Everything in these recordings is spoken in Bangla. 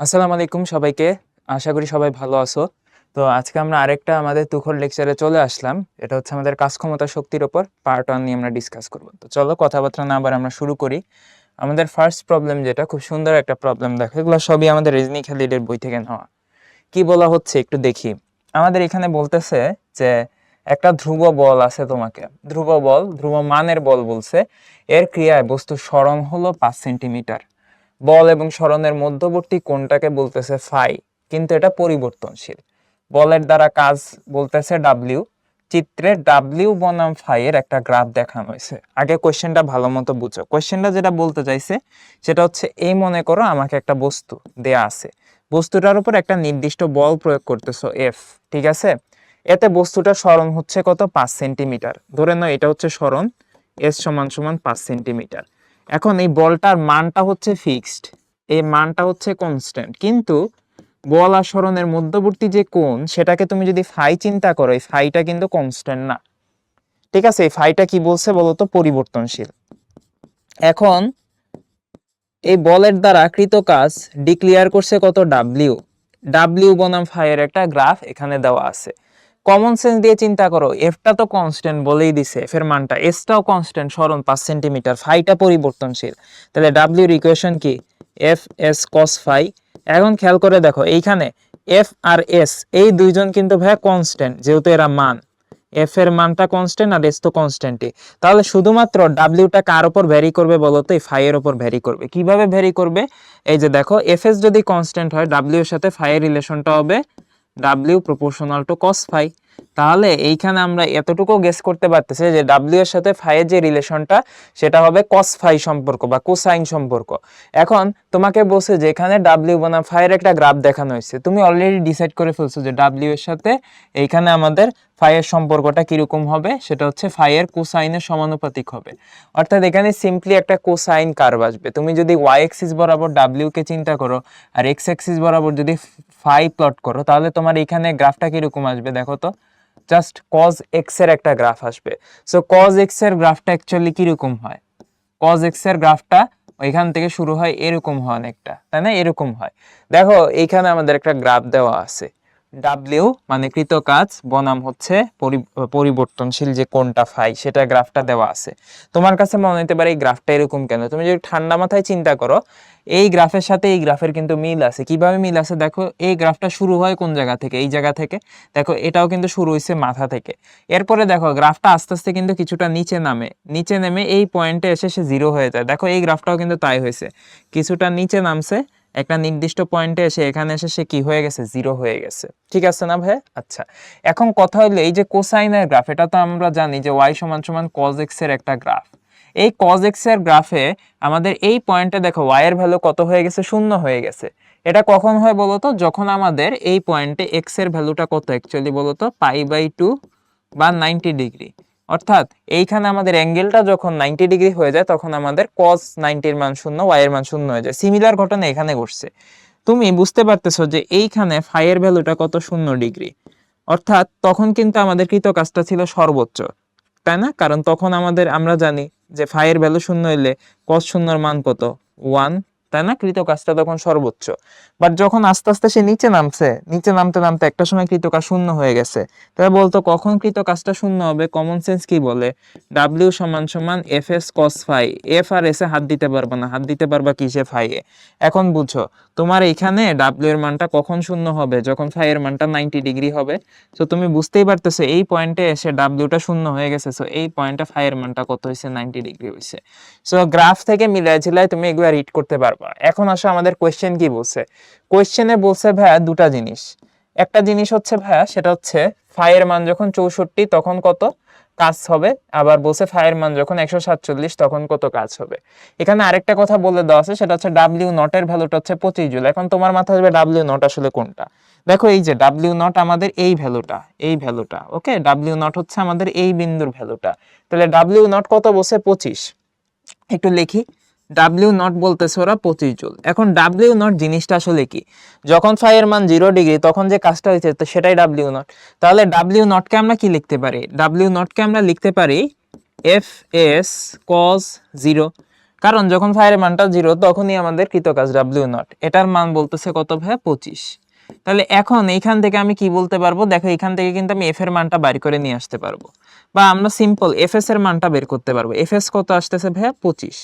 আসসালামু আলাইকুম সবাইকে। আশা করি সবাই ভালো আছো। তো আজকে আমরা আরেকটা আমাদের তুখোড় লেকচারে চলে আসলাম। এটা হচ্ছে আমাদের কাজ ক্ষমতা শক্তির উপর পার্ট 1 নিয়ে আমরা ডিসকাস করব। তো চলো কথাবার্তা না আবার আমরা শুরু করি। আমাদের ফার্স্ট প্রবলেম যেটা খুব সুন্দর একটা প্রবলেম, দেখো এগুলো সবই আমাদের রেজনি খালিদের বই থেকে নেওয়া। কি বলা হচ্ছে একটু দেখি। আমাদের এখানে বলতেছে যে একটা ধ্রুব বল আছে, তোমাকে ধ্রুব বল, ধ্রুব মানের বল বলছে, এর ক্রিয়ায় বস্তু সরণ হলো 5 সেন্টিমিটার। বল এবং সরণের মধ্যবর্তী কোণটাকে বলতেছে ফাই, কিন্তু এটা পরিবর্তনশীল। বলের দ্বারা কাজ বলতেছে ডাব্লিউ। চিত্রে ডাব্লিউ বনাম ফাই এর একটা গ্রাফ দেখানো হয়েছে। আগে কোশ্চেনটা ভালো মতো বুঝো। কোশ্চেনটা যেটা বলতে চাইছে সেটা হচ্ছে, এই মনে করো আমাকে একটা বস্তু দেয়া আছে, বস্তুটার উপর একটা নির্দিষ্ট বল প্রয়োগ করতেছো এফ, ঠিক আছে। এতে বস্তুটা সরণ হচ্ছে কত, 5 সেন্টিমিটার। ধরে নাও এটা হচ্ছে সরণ, এস সমান সমান 5 সেন্টিমিটার। এখন এই বলটার মানটা হচ্ছে ফিক্সড, এই মানটা হচ্ছে কনস্ট্যান্ট, কিন্তু বল আর সরণের মধ্যবর্তী যে কোণ সেটাকে তুমি যদি ফাই চিন্তা করো, এই ফাইটা কিন্তু কনস্ট্যান্ট না, ঠিক আছে। এই ফাইটা কি বলছে বলতো, পরিবর্তনশীল। এখন এই বলের দ্বারা কৃত কাজ ডিক্লেয়ার করছে কত, ডাব্লিউ। ডাব্লিউ বনাম ফাই এর একটা গ্রাফ এখানে দেওয়া আছে। কমন সেন্স দিয়ে চিন্তা করো, এফটা তো কনস্ট্যান্ট বলেই দিছে, এফ এর মানটা, এসটাও কনস্ট্যান্ট, সরণ 5 সেন্টিমিটার, ফাইটা পরিবর্তনশীল, তাহলে ডাব্লিউ এর ইকুয়েশন কি, এফ এস কস ফাই। এখন খেয়াল করে দেখো এইখানে এফ আর এস এই দুইজন কিন্তু ভাইয়া কনস্ট্যান্ট, যেহেতু এরা মান, এফ এর মানটা কনস্ট্যান্ট আর এস তো কনস্ট্যান্টই, তাহলে শুধুমাত্র ডাব্লিউটা কার উপর ভ্যারি করবে বলতো, এই ফাই এর উপর ভ্যারি করবে। কিভাবে ভ্যারি করবে, এই যে দেখো এফ এস যদি কনস্ট্যান্ট হয়, ডাব্লিউ এর সাথে ফাই এর রিলেশনটা হবে W proportional to cos phi. তাহলে এইখানে আমরা এতটুকু গেস করতে পারতেছি যে ডাব্লিউ এর সাথে ফাই এর যে রিলেশনটা সেটা হবে কস ফাই সম্পর্ক বা কোসাইন সম্পর্ক। এখন তোমাকে বলছে যে এখানে ডাব্লিউ বনাম ফাই এর একটা গ্রাফ দেখানো হয়েছে, তুমি অলরেডি ডিসাইড করে ফেলছো যে ডাব্লিউ এর সাথে এইখানে আমাদের ফাই এর সম্পর্কটা কিরকম হবে, সেটা হচ্ছে ফাই এর কোসাইনের সমানুপাতিক হবে। অর্থাৎ এখানে সিম্পলি একটা কোসাইন কার্ভ আসবে। তুমি যদি ওয়াই এক্সিস বরাবর ডাব্লিউ কে চিন্তা করো আর এক্স এক্সিস বরাবর যদি ফাই প্লট করো, তাহলে তোমার এখানে গ্রাফটা কিরকম আসবে দেখো তো, জাস্ট কজ এক্স এর একটা গ্রাফ আসবে। সো কজ এক্স এর গ্রাফটা অ্যাকচুয়ালি কিরকম হয়, কজ এক্স এর গ্রাফটা ওইখান থেকে শুরু হয় এরকম হয় অনেকটা, তাই না, এরকম হয়। দেখো এইখানে আমাদের একটা গ্রাফ দেওয়া আছে, ডাব্লিউ মানে কৃত কাজ বনাম হচ্ছে পরিবর্তনশীল যে কোনটা ফাই, সেটা গ্রাফটা দেওয়া আছে। তোমার কাছে মনে হতে পারে এই গ্রাফটা এরকম কেন, তুমি যদি ঠান্ডা মাথায় চিন্তা করো, এই গ্রাফের সাথে এই গ্রাফের কিন্তু মিল আছে। কিভাবে মিল আছে দেখো, এই গ্রাফটা শুরু হয় কোন জায়গা থেকে, এই জায়গা থেকে। দেখো এটাও কিন্তু শুরু হয়েছে মাথা থেকে। এরপরে দেখো গ্রাফটা আস্তে আস্তে কিন্তু কিছুটা নিচে নামে, নিচে নেমে এই পয়েন্টে এসে সে জিরো হয়ে যায়। দেখো এই গ্রাফটাও কিন্তু তাই হয়েছে, কিছুটা নিচে নামছে, একটা নির্দিষ্ট পয়েন্টে এসে এখানে এসে সে কি হয়ে গেছে, জিরো হয়ে গেছে, ঠিক আছে না ভাই? আচ্ছা, এখন কথা হলো এই যে কোসাইনের গ্রাফ, এটা তো আমরা জানি যে ওয়াই সমান সমান কজ এক্স এর একটা গ্রাফ। এই কজ এক্স এর গ্রাফে আমাদের এই পয়েন্টে দেখো ওয়াই এর ভ্যালু কত হয়ে গেছে, শূন্য হয়ে গেছে। এটা কখন হয় বলতো, যখন আমাদের এই পয়েন্টে এক্স এর ভ্যালুটা কত অ্যাকচুয়ালি বলতো, পাই/2 বা 90 ডিগ্রি। অর্থাৎ এইখানে আমাদের অ্যাঙ্গেলটা যখন 90 ডিগ্রি হয়ে যায়, তখন আমাদের cos 90 এর মান শূন্য, y এর মান শূন্য হয়ে যায়। সিমিলার ঘটনা এখানে ঘটছে। তুমি বুঝতে পারতেছো যে এইখানে ফাই এর ভ্যালুটা কত, 0 ডিগ্রি। অর্থাৎ তখন কিন্তু আমাদের কৃত কাজটা ছিল সর্বোচ্চ, তাই না? কারণ তখন আমাদের, আমরা জানি যে ফাই এর ভ্যালু শূন্য হইলে cos শূন্যর মান কত, 1, তাই না? কৃত কাজটা তখন সর্বোচ্চ। বাট যখন আস্তে আস্তে সে নিচে নামছে, নিচে নামতে নামতে একটা সময় কৃত কাজ শূন্য হয়ে গেছে। তাহলে বলতো কখন কৃত কাজটা শূন্য হবে, কমন সেন্স কি বলে, ডাব্লিউ সমান সমান F S cos phi. F আর এস এ হাত দিতে পারবা না, হাত দিতে পারবা কিসে, ফাই এ। এখন বুঝো তোমার এইখানে ডাব্লিউ এর মানটা কখন শূন্য হবে, যখন ফাই এর মানটা 90 ডিগ্রি হবে। তো তুমি বুঝতেই পারতেছো এই পয়েন্টে এসে ডাব্লিউটা শূন্য হয়ে গেছে, সো এই পয়েন্টে ফাই এর মানটা কত হয়েছে, 90 ডিগ্রি হয়েছে। সো গ্রাফ থেকে মিলাই ঝিলাই তুমি এগুলা রিড করতে পারবা। এখন আসো আমাদের কোয়েশ্চেন কি বলছে। কোয়েশ্চেনে বলছে ভাইয়া দুটা জিনিস। একটা জিনিস হচ্ছে ভাইয়া, সেটা হচ্ছে ফাই এর মান যখন 64 তখন কত কাজ হবে, আবার বলছে ফাই এর মান যখন 147 তখন কত কাজ হবে। এখানে আরেকটা কথা বলে দেওয়া আছে, সেটা হচ্ছে ডাব্লিউ নট এর ভ্যালুটা হচ্ছে 25 জুল। এখন তোমার মাথায় আসবে ডাব্লিউ নট আসলে কোনটা। দেখো এই যে ডাব্লিউ নট আমাদের এই ভ্যালুটা, এই ভ্যালুটা, ওকে, ডাব্লিউ নট হচ্ছে আমাদের এই বিন্দুর ভ্যালুটা। তাহলে ডাব্লিউ নট কত বলছে, 25। একটু লিখি, ডাব্লিউ নট বলতেছে ওরা 25 জুল। এখন ডাব্লিউ নট জিনিসটা আসলে কি, যখন ফাই এর মান 0 ডিগ্রি তখন যে কাজটা হয়েছে তো সেটাই ডাব্লিউ নট। তাহলে ডাব্লিউ নটকে আমরা কি লিখতে পারি, ডাব্লিউ নটকে আমরা লিখতে পারি এফ এস কজ 0। কারণ যখন ফায়ারের মানটা 0 তখনই আমাদের কৃতকাজ W0, এটার মান বলতেছে কত ভাই 25। তাহলে এখন এইখান থেকে আমি কি বলতে পারবো, দেখো এখান থেকে কিন্তু আমি এফ এর মানটা বের করে নিয়ে আসতে পারবো, বা আমরা সিম্পল এফএস এর মানটা বের করতে পারবো। এফএস কত আসতেছে ভাই 25,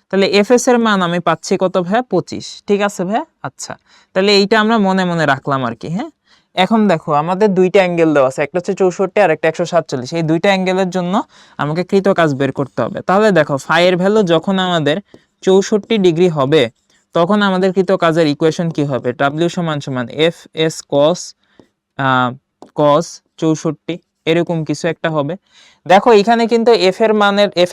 তাহলে এফএস এর মান আমি পাচ্ছি কত ভাই 25, ঠিক আছে ভাই। আচ্ছা, তাহলে এইটা আমরা মনে মনে রাখলাম আর কি। হ্যাঁ, এখন দেখো আমাদের দুইটা অ্যাঙ্গেল দেওয়া আছে, একটা হচ্ছে 64 আর একটা 147। এই দুইটা অ্যাঙ্গেলের জন্য আমাকে কৃতকাজ বের করতে হবে। তাহলে দেখো ফাইয়ের ভ্যালু যখন আমাদের 64 ডিগ্রি হবে তখন আমাদের কৃতকাজের ইকুয়েশন কি হবে, ডাব্লিউ সমান সমান এফ এস কস কস 64, এরকম কিছু একটা হবে। দেখো এখানে কিন্তু এফ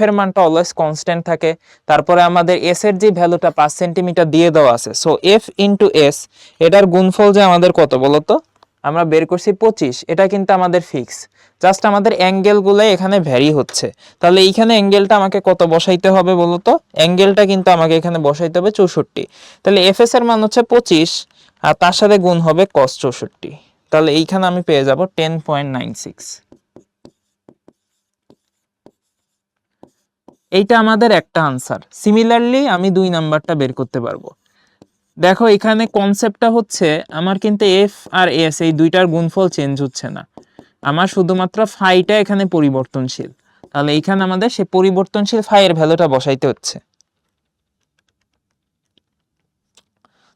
এর মানটা অলওয়েজ কনস্ট্যান্ট থাকে, তারপরে আমাদের এস এর যে ভ্যালুটা 5 সেন্টিমিটার দিয়ে দেওয়া আছে, সো এফ ইন্টু এস, এটার গুণফল যে আমাদের কত বলতো, আমরা বের করছি 25, এটা কিন্তু আমাদের ফিক্স। জাস্ট আমাদের অ্যাঙ্গেলগুলো এখানে ভ্যারি হচ্ছে। তাহলে এইখানে অ্যাঙ্গেলটা আমাকে কত বসাইতে হবে বলতো, অ্যাঙ্গেলটা কিন্তু আমাকে এখানে বসাইতে হবে 64। তাহলে এফ এস এর মান হচ্ছে 25 আর তার সাথে গুণ হবে cos 64। তাহলে এইখানে আমি পেয়ে যাব 10.96। এইটা আমাদের একটা আনসার। সিমিলারলি আমি 2 নাম্বারটা বের করতে পারবো। দেখো এখানে কনসেপ্টটা হচ্ছে আমার কিন্তু এফ আর এস এই দুইটার গুণফল চেঞ্জ হচ্ছে না, আমার শুধুমাত্র ফাইটা এখানে পরিবর্তনশীল। তাহলে এইখানে আমাদের সে পরিবর্তনশীল ফাইয়ের ভ্যালুটা বসাইতে হচ্ছে।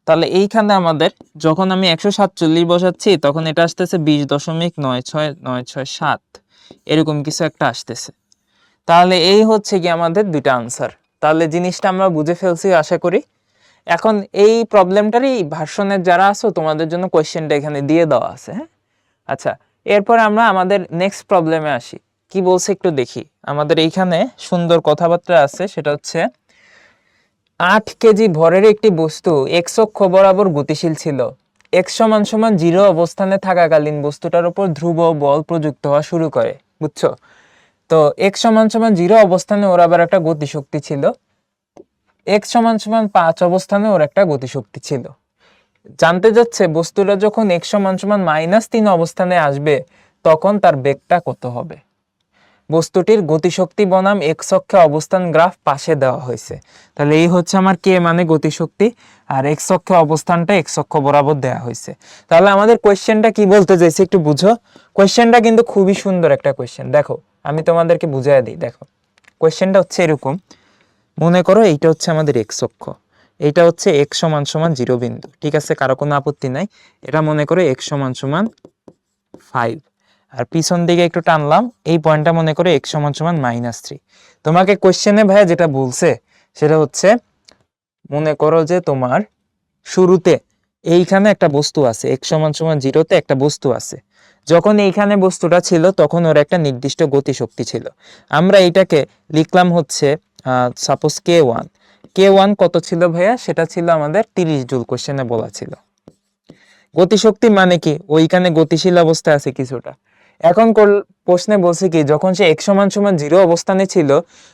তাহলে এইখানে আমাদের যখন আমি 147 বসাচ্ছি তখন এটা আসতেছে 20.9697, এরকম কিছু একটা আসতেছে। তাহলে এই হচ্ছে কি আমাদের দুইটা আনসার। তাহলে জিনিসটা আমরা বুঝে ফেলছি আশা করি। এখন এই প্রবলেমটারই ভার্সনের যারা আছো তোমাদের জন্য কোয়েশ্চেনটা এখানে দিয়ে দেওয়া আছে। হ্যাঁ, আচ্ছা, এরপর আমরা আমাদের নেক্সট প্রবলেমে আসি। কি বলছে একটু দেখি। আমাদের এইখানে সুন্দর কথাবার্তা আছে, সেটা হচ্ছে 8 কেজি ভরের একটি বস্তু এক্স অক্ষ বরাবর গতিশীল ছিল। এক্স সমান সমান 0 অবস্থানে থাকাকালীন বস্তুটার উপর ধ্রুব বল প্রযুক্ত হওয়া শুরু করে। বুঝছো? তো এক্স সমান সমান 0 অবস্থানে ওর আবার একটা গতিশক্তি ছিল, এক্স সমান সমান 5 অবস্থানে ওর একটা গতিশক্তি ছিল। জানতে যাচ্ছে বস্তুটা যখন এক্স সমান সমান -3 অবস্থানে আসবে তখন তার বেগটা কত হবে। বস্তুটির গতিশক্তি বনাম এক্স অক্ষে অবস্থান গ্রাফ পাশে দেওয়া হয়েছে। তাহলে এই হচ্ছে আমার কে মানে গতিশক্তি, আর এক্স অক্ষে অবস্থানটা এক্স অক্ষ বরাবর দেওয়া হয়েছে। তাহলে আমাদের কোয়েশ্চেনটা কি বলতে চাইছে একটু বুঝো। কোয়েশ্চেনটা কিন্তু খুবই সুন্দর একটা কোয়েশ্চেন। দেখো আমি তোমাদেরকে বুঝাই দিই। দেখো কোয়েশ্চেনটা হচ্ছে এরকম, মনে করো এইটা হচ্ছে আমাদের এক্স অক্ষ, এইটা হচ্ছে এক্স সমান সমান 0 বিন্দু, ঠিক আছে, কারো কোনো আপত্তি নাই। এটা মনে করো এক্স সমান সমান 5, আর পিছন দিকে একটু টানলাম, এই পয়েন্টটা মনে করে x সমান সমান -3। তোমাকে কোশ্চেনে ভাইয়া যেটা বলছে সেটা হচ্ছে, মনে করো যে তোমার শুরুতে এইখানে একটা বস্তু আছে, x সমান সমান 0-তে একটা বস্তু আছে। যখন এইখানে বস্তুটা ছিল তখন ওর একটা নির্দিষ্ট গতিশক্তি ছিল। আমরা এইটাকে লিখলাম হচ্ছে সাপোজ k1 কত ছিল ভাইয়া, সেটা ছিল আমাদের 30 জুল, কোশ্চেনে বলা ছিল। গতিশক্তি মানে কি, ওইখানে গতিশীল অবস্থায় আছে কিছুটা। এখন প্রশ্নে বলছে কি, যখন সে x সমান সমান 0 অবস্থানে ছিল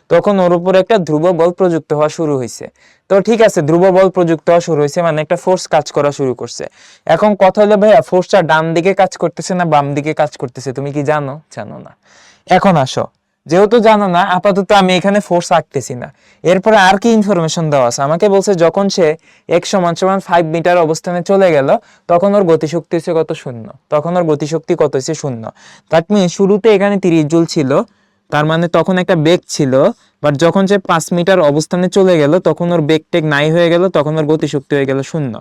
তখন ওর উপর একটা ধ্রুব বল প্রযুক্ত হওয়া শুরু হয়েছে। তো ঠিক আছে, ধ্রুব বল প্রযুক্ত হওয়া শুরু হয়েছে মানে একটা ফোর্স কাজ করা শুরু করছে। এখন কথা হলো ভাইয়া, ফোর্সটা ডান দিকে কাজ করতেছে না বাম দিকে কাজ করতেছে, তুমি কি জানো? জানো না। এখন আসো, যেহেতু জানো না আপাতত আমি এখানে ফোর্স আঁকতেছি না। এরপরে আর কি ইনফরমেশন দেওয়া আছে, আমাকে বলছে যখন সে x সমান সমান 5 মিটার অবস্থানে চলে গেল তখন ওর গতিশক্তি হচ্ছে কত, 0। তখন ওর গতিশক্তি কত হচ্ছে, 0। দ্যাট মিন শুরুতে এখানে 30 জুল ছিল, তার মানে তখন একটা বেগ ছিল, বাট যখন সে 5 মিটার অবস্থানে চলে গেল তখন ওর বেগ টেক নাই হয়ে গেল, তখন ওর গতিশক্তি হয়ে গেল 0।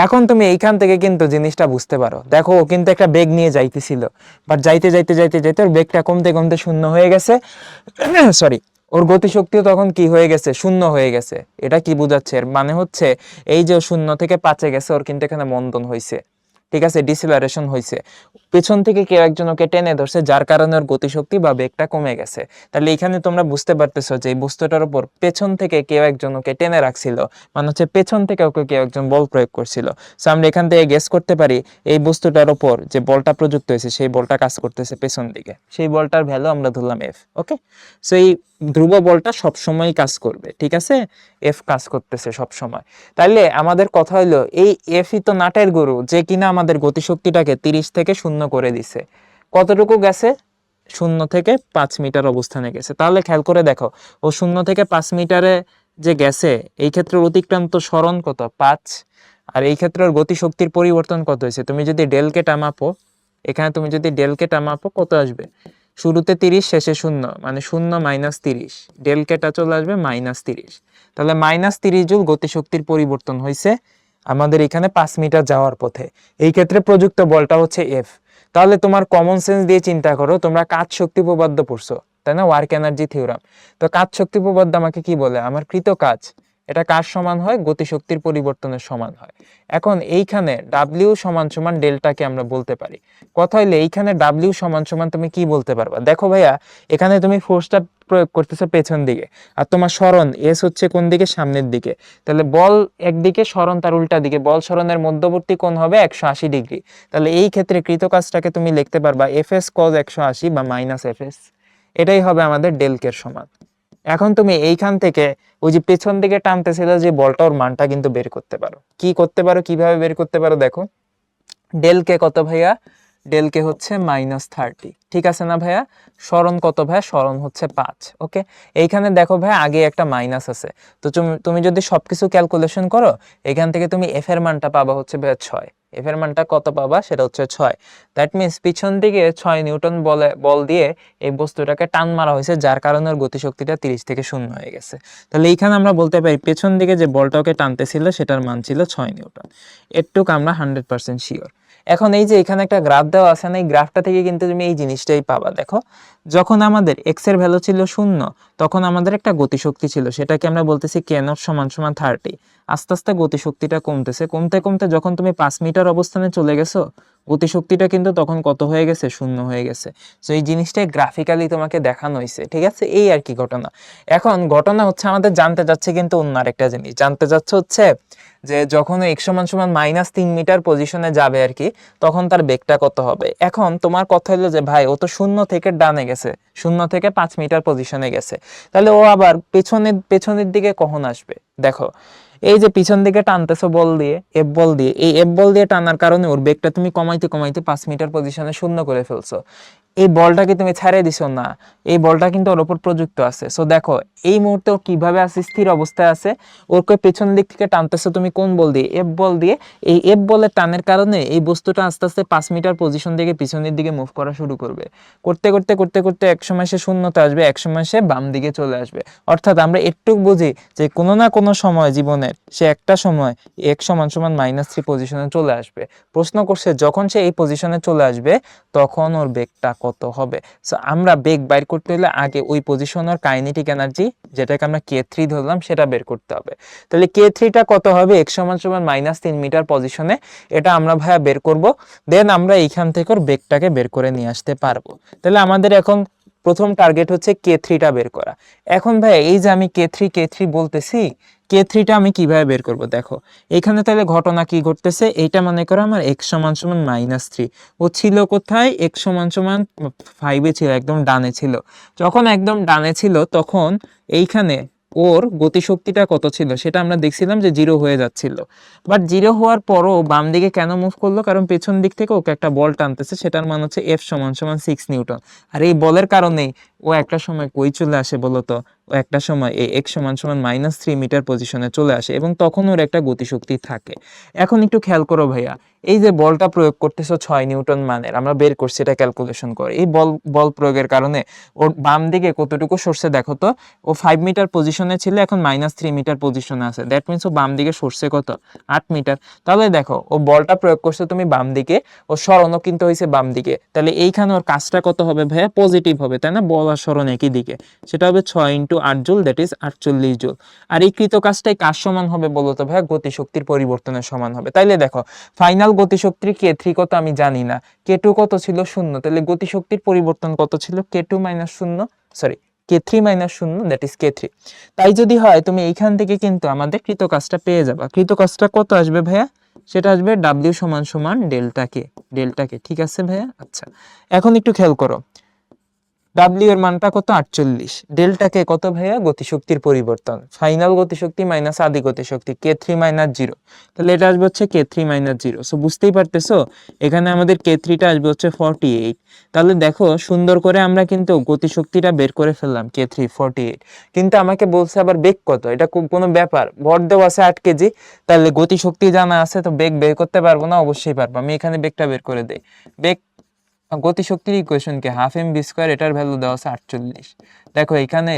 এখন তুমি এইখান থেকে কিন্তু জিনিসটা বুঝতে পারো, দেখো ও কিন্তু একটা বেগ নিয়ে যাইতেছিল, বাট যাইতে যাইতে যাইতে যাইতে ওর বেগটা কমতে কমতে 0 হয়ে গেছে। সরি, ওর গতিশক্তিও তখন কি হয়ে গেছে, 0 হয়ে গেছে। এটা কি বোঝাচ্ছে, এর মানে হচ্ছে এই যে 0 থেকে 5-এ গেছে, ওর কিন্তু এখানে মন্দন হয়েছে, ঠিক আছে, ডিসেলারেশন হয়েছে। পেছন থেকে কেউ একজন ওকে টেনে ধরছে, যার কারণে ওর গতিশক্তি বা বেগটা কমে গেছে। তাহলে এখানে তোমরা বুঝতে পারতেছো যে এই বস্তুটার উপর পেছন থেকে কেউ একজন ওকে টেনে রাখছিল, মানে হচ্ছে পেছন থেকে ওকে কেউ একজন বল প্রয়োগ করছিল। সো আমরা এখান থেকে গেস করতে পারি এই বস্তুটার উপর যে বলটা প্রযুক্ত হয়েছে সেই বলটা কাজ করতেছে পেছন দিকে, সেই বলটার ভ্যালু আমরা ধরলাম এফ। ওকে, সো এই ধ্রুব বলটা সবসময় কাজ করবে, ঠিক আছে, এফ কাজ করতেছে সব সময়। তাইলে আমাদের কথা হলো এই এফই তো নাটের গরু, যে কিনা আমাদের গতিশক্তিটাকে 30 থেকে 0 করে দিছে। কতটুকু গেছে, 0 থেকে 5 মিটার অবস্থানে গেছে। তাহলে খেয়াল করে দেখো, ও 0 থেকে 5 মিটারে যে গেছে এই ক্ষেত্রে অতিক্রান্ত সরণ কত 5, আর এই ক্ষেত্রে গতিশক্তির পরিবর্তন কত হয়েছে, তুমি যদি ডেলকে টামাপো এখানে তুমি যদি ডেলকে টামাপো কত আসবে, শুরুতে 30 শেষে 0 মানে 0 - 30, ডেলকেটা চলে আসবে -30, তাহলে -30 জুল গতিশক্তির পরিবর্তন হয়েছে আমাদের এখানে 5 মিটার যাওয়ার পথে। এই ক্ষেত্রে প্রযুক্ত বলটা হচ্ছে এফ। তাহলে তোমার কমন সেন্স দিয়ে চিন্তা করো, তোমরা কাজ শক্তি উপপাদ্য পড়ছো তাই না, ওয়ার্ক এনার্জি থিওরাম। তো কাজ শক্তি উপপাদ্য আমাকে কি বলে, আমার কৃত কাজ এটা কার সমান হয়, গতিশক্তির পরিবর্তনের সমান হয়। এখন এইখানে ডাব্লিউ সমান সমান ডেল্টাকে আমরা বলতে পারি। কথা হইলে এইখানে ডাব্লিউ সমান সমান তুমি কি বলতে পারবা, দেখো ভাইয়া এখানে তুমি ফোর্সটা প্রয়োগ করতেছো পেছন দিকে, আর তোমার সরণ এস হচ্ছে কোন দিকে, সামনের দিকে। তাহলে বল একদিকে, সরণ তার উল্টা দিকে, বল সরণের মধ্যবর্তী কোণ হবে 180 ডিগ্রি। তাহলে এই ক্ষেত্রে কৃত কাজটাকে তুমি লিখতে পারবা এফ এস কজ 180 বা মাইনাস এফ এস, এটাই হবে আমাদের ডেলকের সমান। এখন তুমি এইখান থেকে ওই যে পেছন দিকে টানতেছিল যে বলটা, ওর মানটা কিন্তু বের করতে পারো। কি করতে পারো, কিভাবে বের করতে পারো, দেখো ডেলকে কত ভাইয়া, ডেলকে হচ্ছে -30, ঠিক আছে না ভাইয়া। সরণ কত ভাইয়া, সরণ হচ্ছে 5। ওকে, এইখানে দেখো ভাইয়া আগে একটা মাইনাস আছে, তো তুমি যদি সবকিছু ক্যালকুলেশন করো এখান থেকে তুমি এফ এর মানটা পাবা হচ্ছে ভাইয়া 6। এফ এর মানটা কত পাবা, সেটা হচ্ছে 6। দ্যাট মিনস পিছন দিকে 6 নিউটন বল দিয়ে এই বস্তুটাকে টান মারা হয়েছে, যার কারণে ওর গতিশক্তিটা 30 থেকে 0 হয়ে গেছে। তাহলে এইখানে আমরা বলতে পারি পেছন দিকে যে বলটাকে টানতেছিল সেটার মান ছিল 6 নিউটন। এটুক আমরা 100% শিওর। এখন এই যে এখানে একটা গ্রাফ দেওয়া আছে না, এই গ্রাফটা থেকে কিন্তু তুমি এই জিনিসটাই পাবা। দেখো যখন আমাদের এক্স এর ভ্যালু ছিল 0 তখন আমাদের একটা গতিশক্তি ছিল, সেটাকে আমরা বলতেছি কে নট সমান সমান 30। আস্তে আস্তে গতিশক্তিটা কমতেছে, কমতে কমতে যখন তুমি 5 মিটার অবস্থানে চলে গেছো গতিশক্তিটা কিন্তু তখন কত হয়ে গেছে, 0 হয়ে গেছে। সো এই জিনিসটাই গ্রাফিক্যালি তোমাকে দেখানো হয়েছে, ঠিক আছে, এই আর কি ঘটনা। এখন ঘটনা হচ্ছে আমাদের জানতে যাচ্ছে কিন্তু অন্য আরেকটা জিনিস, জানতে যাচ্ছে হচ্ছে যে যখন x সমান সমান -3 মিটার পজিশনে যাবে আর কি, তখন তার বেগটা কত হবে। এখন তোমার কথা হলো যে ভাই ও তো 0 থেকে ডানে গেছে, 0 থেকে 5 মিটার পজিশনে গেছে, তাহলে ও আবার পেছনের দিকে কখন আসবে। দেখো এই যে পিছন দিকে টানতেছো বল দিয়ে, এফ বল দিয়ে, এই এফ বল দিয়ে টানার কারণে ওর বেগটা তুমি কমাইতে কমাইতে 5 মিটার পজিশনে শূন্য করে ফেলছো। এই বলটাকে তুমি ছেড়ে দিছো না, এই বলটা কিন্তু ওর উপর প্রযুক্ত আছে। সো দেখো এই মুহূর্তে ও কিভাবে আছে, স্থির অবস্থায় আছে। ওকে পেছন দিক থেকে টানতেছো তুমি কোন বল দিয়ে, এফ বল দিয়ে। এই এফ বলের টানের কারণে এই বস্তুটা আস্তে আস্তে 5 মিটার পজিশন থেকে পিছনের দিকে মুভ করা শুরু করবে। করতে করতে করতে করতে একসময় সে শূন্যতে আসবে, একসময় সে বাম দিকে চলে আসবে। অর্থাৎ আমরা একটু বুঝি যে কোনো না কোনো সময় জীবনের সে একটা সময় x সমান সমান -3 পজিশনে চলে আসবে। প্রশ্ন করছে যখন সে এই পজিশনে চলে আসবে তখন ওর বেগটা কত হবে। সো আমরা বেগ বাইর করতে হলে আগে ওই পজিশনের কাইনেটিক এনার্জি, যেটাকে আমরা k3 ধরলাম, সেটা বের করতে হবে। তাহলে k3টা কত হবে, x সমান সমান -3 মিটার পজিশনে, এটা আমরা ভাইয়া বের করব। দেন আমরা এইখান থেকে ওর বেগটাকে বের করে নিয়ে আসতে পারবো। তাহলে আমাদের এখন প্রথম টার্গেট হচ্ছে k3টা বের করা। এখন ভাইয়া এই যে আমি k3 বলতেছি, k3টা আমি কিভাবে বের করব, দেখো এখানে তাহলে ঘটনা কি ঘটতেছে, এইটা মনে করো আমার x সমান সমান -3, ও ছিল কোথায়, x সমান সমান 5 ছিল, একদম ডানে ছিল। যখন একদম ডানে ছিল তখন এইখানে ওর গতিশক্তিটা কত ছিল সেটা আমরা দেখছিলাম যে 0 হয়ে যাচ্ছিল। বাট 0 হওয়ার পরও বাম দিকে কেন মুভ করলো, কারণ পেছন দিক থেকে ওকে একটা বল টানতেছে, সেটার মান হচ্ছে F সমান সমান 6 নিউটন। আর এই বলের কারণেই ও একটা সময় কই চলে আসে বলতো, ও একটা সময় এই x সমান সমান -3 মিটার পজিশনে চলে আসে এবং তখন ওর একটা গতিশক্তি থাকে। এখন একটু খেয়াল করো ভাইয়া, এই যে বলটা প্রয়োগ করতেছো 6 নিউটন মানের, আমরা বের করছি এটা ক্যালকুলেশন করে, এই বল প্রয়োগের কারণে ওর বাম দিকে কতটুকু সরছে দেখো তো, ও 5 মিটার পজিশনে ছিল, এখন -3 মিটার পজিশনে আছে। দ্যাট মিন্স ও বাম দিকে সরছে কত, 8 মিটার। তাহলে দেখো ও বলটা প্রয়োগ করছে তুমি বাম দিকে, ও সরণও কিন্তু হয়েছে বাম দিকে, তাহলে এইখানে ওর কাজটা কত হবে ভাইয়া, পজিটিভ হবে তাই না, বল আর সরণ একই দিকে, সেটা হবে 6 × 8 জুল, দ্যাট ইজ 48 জুল। আর এই কৃত কাজটাই কার সমান হবে বলতো ভাইয়া, গতিশক্তির পরিবর্তনের সমান হবে। তাইলে দেখো ফাইনাল গতিশক্তির k3 কত আমি জানি না, k2 কত ছিল 0, তাহলে গতিশক্তির পরিবর্তন কত ছিল, k2 - 0, sorry k3 - 0, that is k3। তাই যদি হয় তুমি এইখান থেকে কিন্তু আমাদের কৃত কাজটা পেয়ে যাবা। কৃত কাজটা কত আসবে ভাইয়া, সেটা আসবে w সমান সমান ডেল্টা কে, ঠিক আছে ভাইয়া। আচ্ছা এখন একটু খেয়াল করো, ডাব্লিউ এর মানটা কত 48, ডেল্টাকে কত ভাইয়া গতিশক্তির পরিবর্তন, ফাইনাল গতিশক্তি মাইনাস আদি গতিশক্তি k3 মাইনাস 0, তাহলে এটা আসবে হচ্ছে k3 মাইনাস 0। সো বুঝতেই পারতেছো এখানে আমাদের k3 টা আসবে হচ্ছে 48। তাহলে দেখো সুন্দর করে আমরা কিন্তু গতিশক্তিটা বের করে ফেললাম k3 48, কিন্তু আমাকে বলছে আবার বেগ কত, এটা কোনো ব্যাপার, ভর দেওয়া আছে 8 কেজি, তাহলে গতিশক্তি জানা আছে তো বেগ বের করতে পারবো না? অবশ্যই পারবো। আমি এখানে বেগটা বের করে দেই। বেগ গতিশক্তির ইকুয়েশন কি, হাফ এম ভি স্কোয়ার, এটার ভ্যালু দেওয়া আছে 48। দেখো এখানে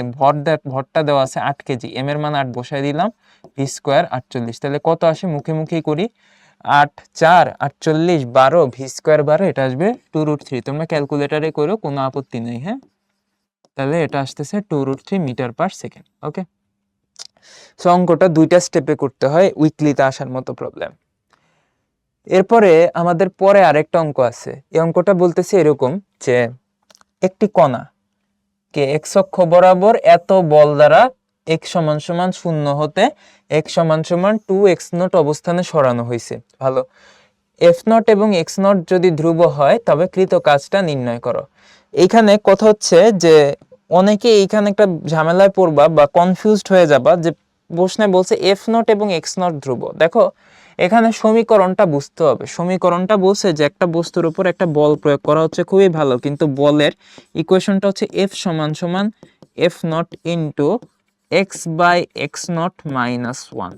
ভরটা দেওয়া আছে 8 কেজি, এম এর মান 8 বসাই দিলাম, ভি স্কোয়ার 48, তাহলে কত আসে মুখে মুখেই করি, 8 4 48 12, ভি স্কোয়ার 12, এটা আসবে 2√3। তোমরা ক্যালকুলেটারে করো, কোনো আপত্তি নেই, হ্যাঁ। তাহলে এটা আসতেছে 2√3 মিটার পার সেকেন্ড। ওকে, সো অঙ্কটা দুইটা স্টেপে করতে হয়, উইকলিতে আসার মতো প্রবলেম। এরপরে আমাদের পরে আরেকটা অঙ্ক আছে। এই অঙ্কটা বলতেছে এরকম যে একটি কণা কে এক্স অক্ষ বরাবর এত বল দ্বারা x সমান সমান 0 হতে x সমান সমান 2x0 অবস্থানে সরানো হয়েছে। ভালো, f0 এবং x0 যদি ধ্রুব হয় তবে কৃত কাজটা নির্ণয় করো। এইখানে কথা হচ্ছে যে অনেকে এইখানে একটা ঝামেলায় পড়বা বা কনফিউজড হয়ে যাবা যে প্রশ্নে বলছে f0 এবং x0 ধ্রুব। দেখো এখানে সমীকরণটা বুঝতে হবে। সমীকরণটা বলছে যে একটা বস্তুর উপর একটা বল প্রয়োগ করা হচ্ছে, খুবই ভালো, কিন্তু বলের ইকুয়েশনটা হচ্ছে f সমান সমান f0 into x by x0 minus 1।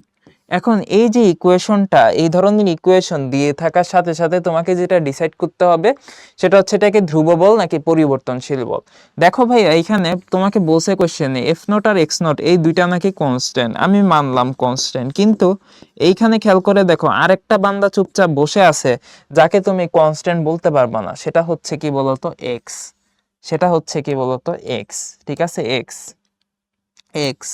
এখন এই যে ইকুয়েশনটা, এই ধরনের ইকুয়েশন দিয়ে থাকার সাথে সাথে তোমাকে যেটা ডিসাইড করতে হবে সেটা হচ্ছে এটাকে ধ্রুব বল নাকি পরিবর্তনশীল বল। দেখো ভাই এইখানে তোমাকে বলছে কোশ্চেনে এফ নট আর এক্স নট এই দুইটা নাকি কনস্ট্যান্ট, আমি মানলাম কনস্ট্যান্ট, কিন্তু এইখানে খেয়াল করে দেখো আরেকটা বান্দা চুপচাপ বসে আছে যাকে তুমি কনস্ট্যান্ট বলতে পারবা না, সেটা হচ্ছে কি বলতো এক্স। সেটা হচ্ছে কি বলতো এক্স, ঠিক আছে, এক্স এক্স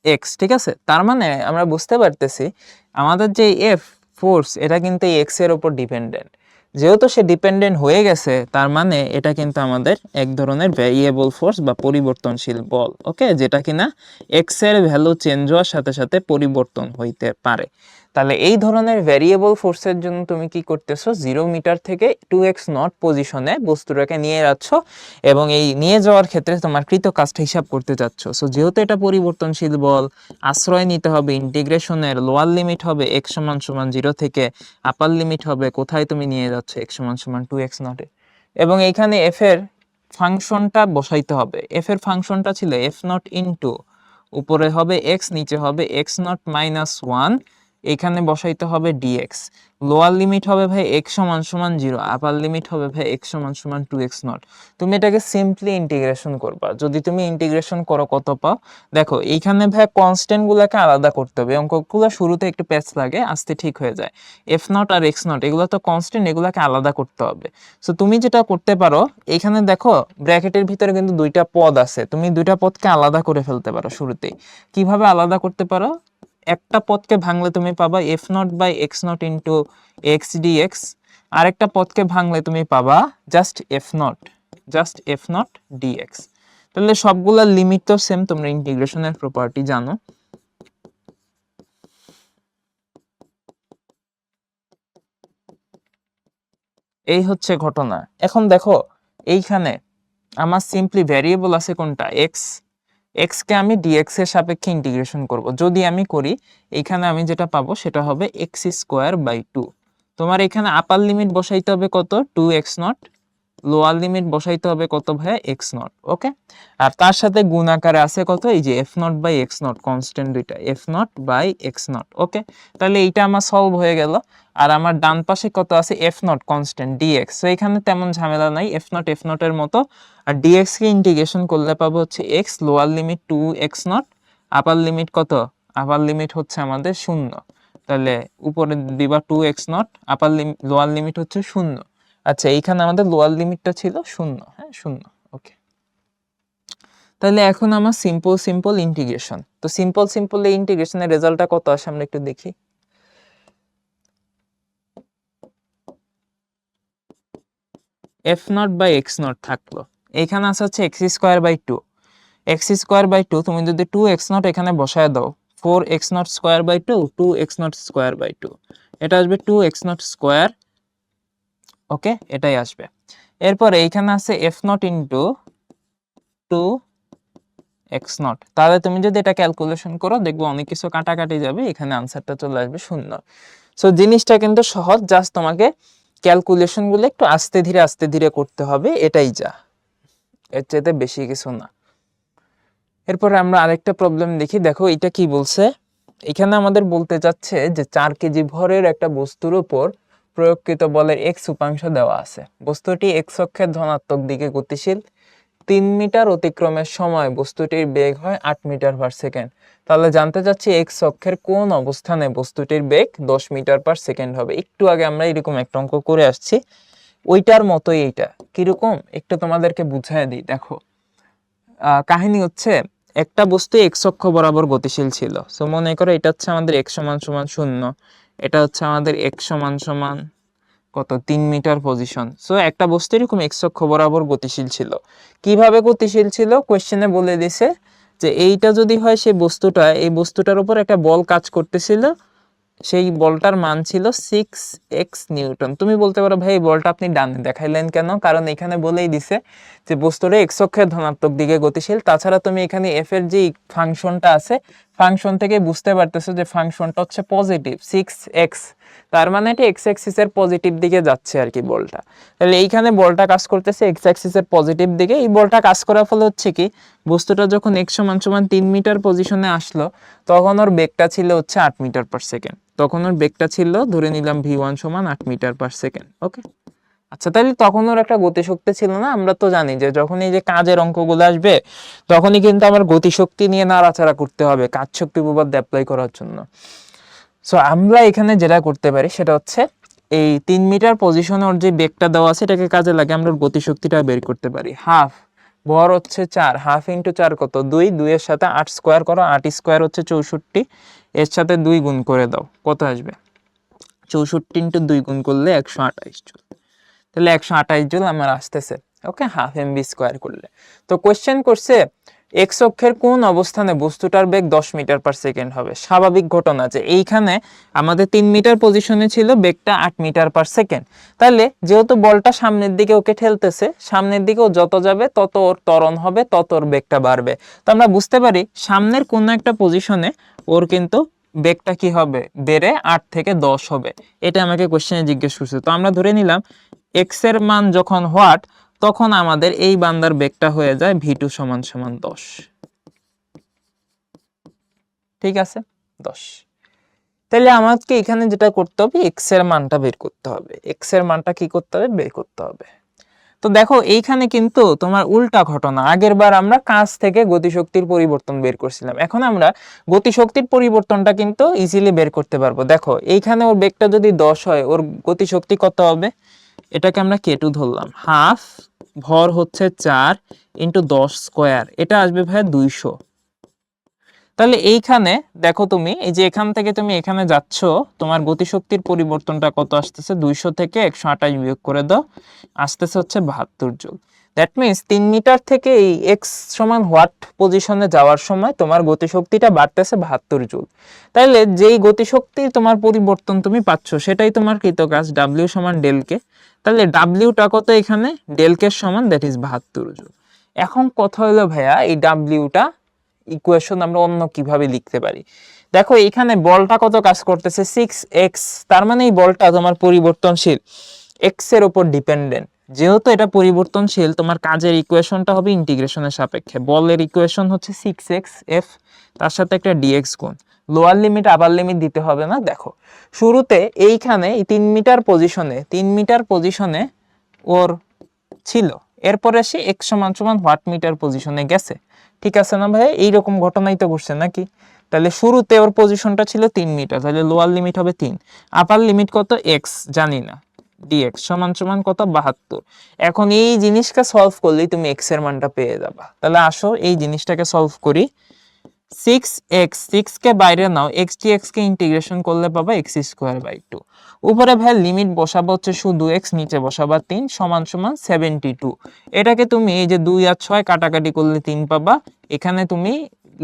এক্স, ঠিক আছে। তার মানে আমরা বুঝতে পারতেছি আমাদের যে এফ ফোর্স এটা কিন্তু এক্স এর উপর ডিপেন্ডেন্ট। যেহেতু সে ডিপেন্ডেন্ট হয়ে গেছে তার মানে এটা কিন্তু আমাদের এক ধরনের ভ্যারিয়েবল ফোর্স বা পরিবর্তনশীল বল, ওকে, যেটা কিনা এক্স এর ভ্যালু চেঞ্জ হওয়ার সাথে সাথে পরিবর্তন হইতে পারে। তাহলে এই ধরনের ভ্যারিয়েবল ফোর্সের জন্য তুমি কি করতেছো, 0 মিটার থেকে 2x0 পজিশনে বস্তুটাকে নিয়ে যাচ্ছ এবং এই নিয়ে যাওয়ার ক্ষেত্রে তোমার কৃত কাজটা হিসাব করতে যাচ্ছ। সো যেহেতু এটা পরিবর্তনশীল বল, আশ্রয় নিতে হবে ইন্টিগ্রেশনের, লোয়ার লিমিট হবে x সমান সমান 0 থেকে, আপার লিমিট হবে কোথায় তুমি নিয়ে যাচ্ছ x সমান সমান 2x0 এ, এবং এইখানে f এর ফাংশনটা বসাইতে হবে। f এর ফাংশনটা ছিল f0 ইনটু উপরে হবে x, নিচে হবে x0 মাইনাস 1, এখানে বসাইতে হবে dx। লোয়ার লিমিট হবে ভাই x সমান সমান 0, আপার লিমিট হবে ভাই x সমান সমান 2x0। তুমি এটাকে সিম্পলি ইন্টিগ্রেশন করবা, যদি তুমি ইন্টিগ্রেশন করো কত পাও, দেখো এইখানে ভাই কনস্ট্যান্ট গুলাকে আলাদা করতে হবে। অঙ্কগুলো শুরুতে একটু প্যাচ লাগে, আস্তে ঠিক হয়ে যায়। f0 আর x0 এগুলো তো কনস্ট্যান্ট, এগুলাকে আলাদা করতে হবে। সো তুমি যেটা করতে পারো, এইখানে দেখো ব্র্যাকেটের ভিতরে কিন্তু দুইটা পদ আছে, তুমি দুইটা পদকে আলাদা করে ফেলতে পারো শুরুতেই। কিভাবে আলাদা করতে পারো, একটা পদকে ভাঙলে তুমি পাবা f0 by x0 into x dx, আরেকটা পদকে ভাঙলে তুমি পাবা জাস্ট f0 dx। তাহলে সবগুলা লিমিট তো সেম, তোমরা ইন্টিগ্রেশনের প্রপার্টি জানো। এই হচ্ছে ঘটনা। এখন দেখো এইখানে আমার সিম্পলি ভ্যারিয়েবল আছে কোনটা, এক্স। এক্স কে আমি ডিএক্স এর সাপেক্ষে ইন্টিগ্রেশন করব। যদি আমি করি এইখানে আমি যেটা পাবো সেটা হবে এক্স স্কোয়ার বাই 2। তোমার এখানে আপার লিমিট বসাইতে হবে কত, 2x0, লোয়ার লিমিট বসাইতে হবে কত ভাই, x0, ওকে। আর তার সাথে গুণ আকারে আছে কত, এই যে f0 বাই x0, কনস্ট্যান্ট দুইটা, f0 বাই x0, ওকে। তাহলে এইটা আমার সলভ হয়ে গেল। আর আমার ডান পাশে কত আছে, f0 কনস্ট্যান্ট dx। সো এখানে তেমন ঝামেলা নাই, f0 এর মতো। আর dx কে ইন্টিগ্রেশন করলে পাবো হচ্ছে x, লোয়ার লিমিট 2x0, আপার লিমিট কত, আপার লিমিট হচ্ছে আমাদের 0। তাহলে উপরে দিবা 2x0, আপার লিমিট লোয়ার লিমিট হচ্ছে 0। আচ্ছা এইখানে আমাদের লোয়ার লিমিটটা ছিল 0, হ্যাঁ 0, ওকে। তাহলে এখন আমার সিম্পল ইন্টিগ্রেশন, তো সিম্পল এই ইন্টিগ্রেশনের রেজাল্টটা কত আসে আমরা একটু দেখি। f0 বাই x0 থাকলো, এখানে আছে হচ্ছে x square by 2। x square by 2 তুমি যদি 2x0 এখানে বসায় দাও, 4x0 square by 2, 2x0 square by 2, এটা আসবে 2x0 স্কোয়ার ওকে, এটাই আসবে। এরপর এইখানে আছে এফ নট ইন্টু 2x0। তাহলে তুমি যদি এটা ক্যালকুলেশন করো দেখবো অনেক কিছু কাটাকাটি যাবে, এখানে আনসারটা চলে আসবে 0। সো জিনিসটা কিন্তু সহজ, জাস্ট তোমাকে ক্যালকুলেশন গুলো একটু আস্তে ধীরে করতে হবে, এটাই যা, এর চাইতে বেশি কিছু না। এরপরে আমরা আরেকটা প্রবলেম দেখি। দেখো এটা কি বলছে, এখানে আমাদের বলতে চাচ্ছে যে 4 কেজি ভরের একটা বস্তুর উপর প্রয়োগকৃত বলের x উপাংশ দেওয়া আছে। বস্তুটি x অক্ষের ধনাত্মক দিকে গতিশীল, 3 মিটার অতিক্রমের সময় বস্তুটির বেগ হয় 8 মিটার পার সেকেন্ড। তাহলে জানতে চাচ্ছি x অক্ষের কোন অবস্থানে বস্তুটির বেগ 10 মিটার পার সেকেন্ড হবে। একটু আগে আমরা এরকম একটা অঙ্ক করে আসছি, ওইটার মতোই এইটা। কিরকম একটু তোমাদেরকে বুঝাই দিই। দেখো কাহিনী হচ্ছে একটা বস্তু x অক্ষ বরাবর গতিশীল ছিল। সো মনে করো এটা হচ্ছে আমাদের x সমান সমান 0, এটা হচ্ছে আমাদের x সমান সমান কত 3 মিটার পজিশন। সো একটা বস্তু এরকম x অক্ষ বরাবর গতিশীল ছিল। কিভাবে গতিশীল ছিল কোশ্চেনে বলে দিছে যে এইটা যদি হয় সেই বস্তুটা, এই বস্তুটার উপর একটা বল কাজ করতেছিল, সেই বলটার মান ছিল 6x নিউটন। তুমি বলতে পারো ভাই এই বলটা আপনি ডানে দেখাইলেন কেন? কারণ এখানে বলেই দিছে যে বস্তুটা x অক্ষের ধনাত্মক দিকে গতিশীল। তাছাড়া তুমি এখানে f এর যে ফাংশনটা আছে, ফাংশন থেকে বুঝতে পারতেছো যে ফাংশনটা হচ্ছে পজিটিভ 6x, তার মানে এটা x অ্যাক্সিস এর পজিটিভ দিকে যাচ্ছে আর কি বলটা। তাহলে এইখানে বলটা কাজ করতেছে x অ্যাক্সিস এর পজিটিভ দিকে। এই বলটা কাজ করার ফলে হচ্ছে কি, বস্তুটা যখন x সমান সমান 3 মিটার পজিশনে আসলো তখন ওর বেগটা ছিল হচ্ছে 8 মিটার পার সেকেন্ড। তখন ওর বেগটা ছিল ধরে নিলাম v1 সমান 8 মিটার পার সেকেন্ড। ওকে, আচ্ছা তাহলে তখন ওর একটা গতিশক্তি ছিল না? আমরা তো জানি যে যখন এই যে কাজের অঙ্কগুলো আসবে তখনই কিন্তু আমার গতিশক্তি নিয়ে নাড়াচাড়া করতে হবে কাজ শক্তি উপপাদ্য অ্যাপ্লাই করার জন্য। সো আমরা এখানে যেটা করতে পারি সেটা হচ্ছে এই 3 মিটার পজিশনে ওর যে বেগটা দেওয়া আছে এটাকে কাজে লাগে আমরা ওর গতিশক্তিটা বের করতে পারি। হাফ ভর হচ্ছে 4, হাফ ইন্টু 4 কত 2, 2 এর সাথে 8 স্কোয়ার করো, 8 স্কোয়ার হচ্ছে 64, এর সাথে 2 গুণ করে দাও, কত আসবে? 64 ইন্টু 2 গুণ করলে 128 জুল। তাহলে 128 জুল আমার আসতেছে। ওকে, হাফ এমভি স্কোয়ার করলে। তো কোশ্চেন করছে এক্স অক্ষের কোন অবস্থানে বস্তুটার বেগ 10 মিটার পার সেকেন্ড হবে। স্বাভাবিক ঘটনা যে এইখানে আমাদের 3 মিটার পজিশনে ছিল, বেগটা 8 মিটার পার সেকেন্ড। তাহলে যেহেতু বলটা সামনের দিকে ওকে ঠেলতেছে, সামনের দিকে ও যত যাবে তত ওর ত্বরণ হবে, তত ওর বেগটা বাড়বে। তো আমরা বুঝতে পারি সামনের কোন একটা পজিশনে ওর কিন্তু বেগটা কি হবে, বেড়ে 8 থেকে 10 হবে। এটা আমাকে কোশ্চেনে জিজ্ঞেস করছে। তো আমরা ধরে নিলাম এক্স এর মান যখন হোয়াট, তখন আমাদের এই বান্দার বেগটা হয়ে যায় v2 সমান সমান 10। ঠিক আছে, 10। তাহলে আমাকে এখানে যেটা করতে হবে x এর মানটা বের করতে হবে। x এর মানটা কি করতে হবে, বের করতে হবে। তো দেখো এইখানে কিন্তু তোমার উল্টা ঘটনা, আগের বার আমরা কাজ থেকে গতিশক্তির পরিবর্তন বের করছিলাম, এখন আমরা গতিশক্তির পরিবর্তনটা কিন্তু ইজিলি বের করতে পারবো। দেখো এইখানে ওর বেগটা যদি 10 হয়, ওর গতিশক্তি কত হবে? এটাকে আমরা k2 ধরলাম, হাফ ভর হচ্ছে 4 ইন্টু 10 স্কোয়ার, এটা আসবে ভাই 200। তাহলে এইখানে দেখো তুমি এই যে এখান থেকে তুমি এখানে যাচ্ছ, তোমার গতিশক্তির পরিবর্তনটা কত আসতেছে? 200 থেকে 128 বিয়োগ করে দাও, আসতেছে হচ্ছে 72 জুল। দ্যাট মিন্স 3 মিটার থেকে এই এক্স সমান হোয়াট পজিশনে যাওয়ার সময় তোমার গতিশক্তিটা বাড়তেছে 72 জুল। তাইলে যেই গতিশক্তি তোমার পরিবর্তন তুমি পাচ্ছ সেটাই তোমার কৃতকাজ, ডাব্লিউ সমান ডেল কে। তাহলে ডাব্লিউটা কত এখানে? ডেল কে সমান দ্যাট ইজ 72 জুল। এখন কথা হলো ভাইয়া এই ডাব্লিউটা ইকুয়েশন আমরা অন্য কিভাবে লিখতে পারি। দেখো এখানে বলটা কত কাজ করতেছে 6x, তার মানে এই বলটা তোমার পরিবর্তনশীল, x এর উপর ডিপেন্ডেন্ট। যেহেতু এটা পরিবর্তনশীল, তোমার কাজের ইকুয়েশনটা হবে ইন্টিগ্রেশনের সাপেক্ষে। বলের ইকুয়েশন হচ্ছে 6x f, তার সাথে একটা dx গুণ, লোয়ার লিমিট আপার লিমিট দিতে হবে না। দেখো শুরুতে এইখানে 3 মিটার পজিশনে, 3 মিটার পজিশনে ওর ছিল, এরপরে সে x সমান সমান হোয়াট মিটার পজিশনে গেছে। ঠিক আছে না ভাই? এইরকম ঘটনাই তো ঘটছে নাকি? তাহলে শুরুতে ওর পজিশনটা ছিল 3 মিটার, তাহলে লোয়ার লিমিট হবে 3, আপার লিমিট কত x জানি না, dx সমান সমান কত 72। এখন এই জিনিসটা সলভ করলেই তুমি x এর মানটা পেয়ে যাবা। তাহলে আসো এই জিনিসটাকে সলভ করি। 6x, 6 কে বাইরে নাও, x dx কে ইন্টিগ্রেশন করলে পাবা x স্কয়ার বাই 2। উপরে ভাই লিমিট বসাবো হচ্ছে শুধু x, নিচে বসাবা 3 সমান সমান 72। এটাকে তুমি এই যে 2 আর 6 কাটাকাটি করলে 3 পাবা। এখানে তুমি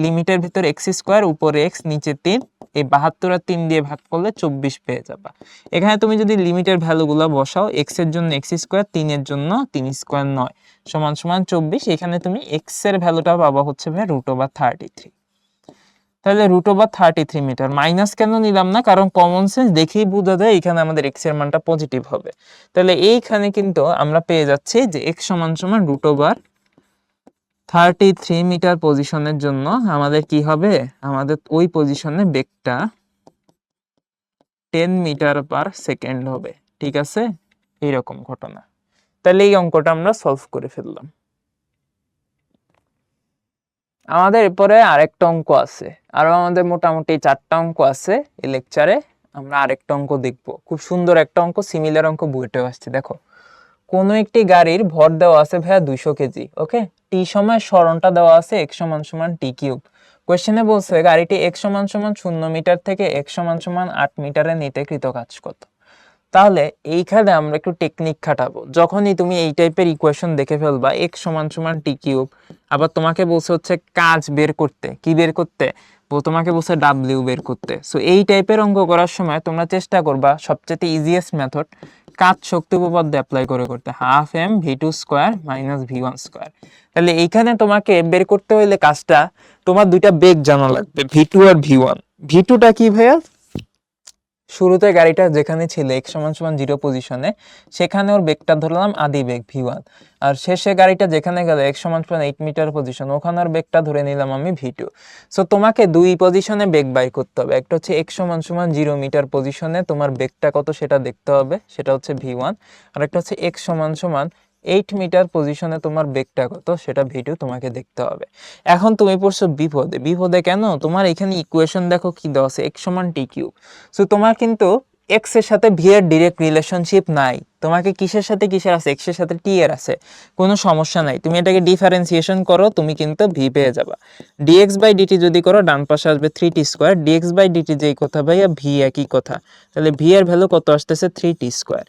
লিমিটের ভিতর x স্কয়ার, উপরে x, নিচে 3, এই 72 আর 3 দিয়ে ভাগ করলে 24 পেয়ে যাবা। এখানে তুমি যদি লিমিটের ভ্যালুগুলো বসাও, এক্স এর জন্য এক্স স্কোয়ার, 3 এর জন্য 3 স্কোয়ার 9 সমান সমান 24। এখানে তুমি এক্স এর ভ্যালুটা পাবা হচ্ছে ভাই √33। তাহলে √33 মিটার। মাইনাস কেন নিলাম না, কারণ কমন সেন্স দেখেই বোঝা যায় এখানে আমাদের এক্স এর মানটা পজিটিভ হবে। তাহলে এইখানে কিন্তু আমরা পেয়ে যাচ্ছি যে এক্স সমান সমান √33 মিটার পজিশনের জন্য আমাদের কি হবে, আমাদের ওই পজিশনে বেগটা 10 মিটার পার সেকেন্ড হবে। ঠিক আছে, এইরকম ঘটনা। তাহলে এই অঙ্কটা আমরা সলভ করে ফেললাম। আমাদের এরপরে আরেকটা অঙ্ক আছে, আরো আমাদের মোটামুটি 4টা অঙ্ক আছে এই লেকচারে। আমরা আরেকটা অঙ্ক দেখব, খুব সুন্দর একটা অঙ্ক, সিমিলার অঙ্ক বুয়েটেও আসছে। দেখো, কোনো একটি গাড়ির ভর দেওয়া আছে ভাইয়া 200 কেজি। ওকে, টি সময় সরণটা দেওয়া আছে x সমান সমান টি কিউব। কোশ্চেনে বলছে গাড়িটি x সমান সমান 0 মিটার থেকে x সমান সমান 8 মিটারে নিতে কৃত কাজ কত। তাহলে এইখানে আমরা একটু টেকনিক খাটাবো। যখনই তুমি এই টাইপের ইকুয়েশন দেখে ফেলবা x সমান সমান টি কিউব, আবার তোমাকে বলছে হচ্ছে কাজ বের করতে, কি বের করতে, তোমাকে বলছে ডাব্লিউ বের করতে। সো এই টাইপের অঙ্ক করার সময় তোমরা চেষ্টা করবা সবচেয়ে ইজিয়েস্ট মেথড কাজ শক্তি উপপাদ্য অ্যাপ্লাই করে করতে, half m v2 square minus v1 square. তাহলে এইখানে তোমাকে বের করতে হইলে কাজটা, তোমার দুইটা বেগ জানা লাগবে, v2 আর v1। v2টা কি ভাইয়া, শুরুতে গাড়িটা যেখানে ছিল x সমান সমান 0 পজিশনে, সেখানে ওর বেগটা ধরলাম আদি বেগ v1। আর শেষে গাড়িটা যেখানে গেল x সমান সমান 8 মিটার পজিশন, ওখানে ওর বেগটা ধরে নিলাম আমি v2। সো তোমাকে দুই পজিশনে বেগ বাই করতে হবে। একটা হচ্ছে x সমান সমান 0 মিটার পজিশনে তোমার বেগটা কত সেটা দেখতে হবে, সেটা হচ্ছে v1। আর একটা হচ্ছে x সমান সমান 8 মিটার পজিশনে তোমার বেগটা কত সেটা v2 তোমাকে দেখতে হবে। এখন তুমি পড়ছো বিপদে। বিপদে কেন, তোমার এখানে ইকুয়েশন দেখো কি দেওয়া আছে, x সমান টি কিউব। সো তোমার কিন্তু x এর সাথে v এর ডাইরেক্ট রিলেশনশিপ নাই, তোমাকে কিসের সাথে কিসের আছে, x এর সাথে t এর আছে। কোনো সমস্যা নাই, তুমি এটাকে ডিফারেন্সিয়েশন করো, তুমি কিন্তু v পেয়ে যাবা। dx বাই dt যদি করো, ডান পাশে আসবে 3t square, dx by dt যেই কথা ভাইয়া v একই কথা। তাহলে v এর ভ্যালু কত আসতেছে 3t স্কয়ার।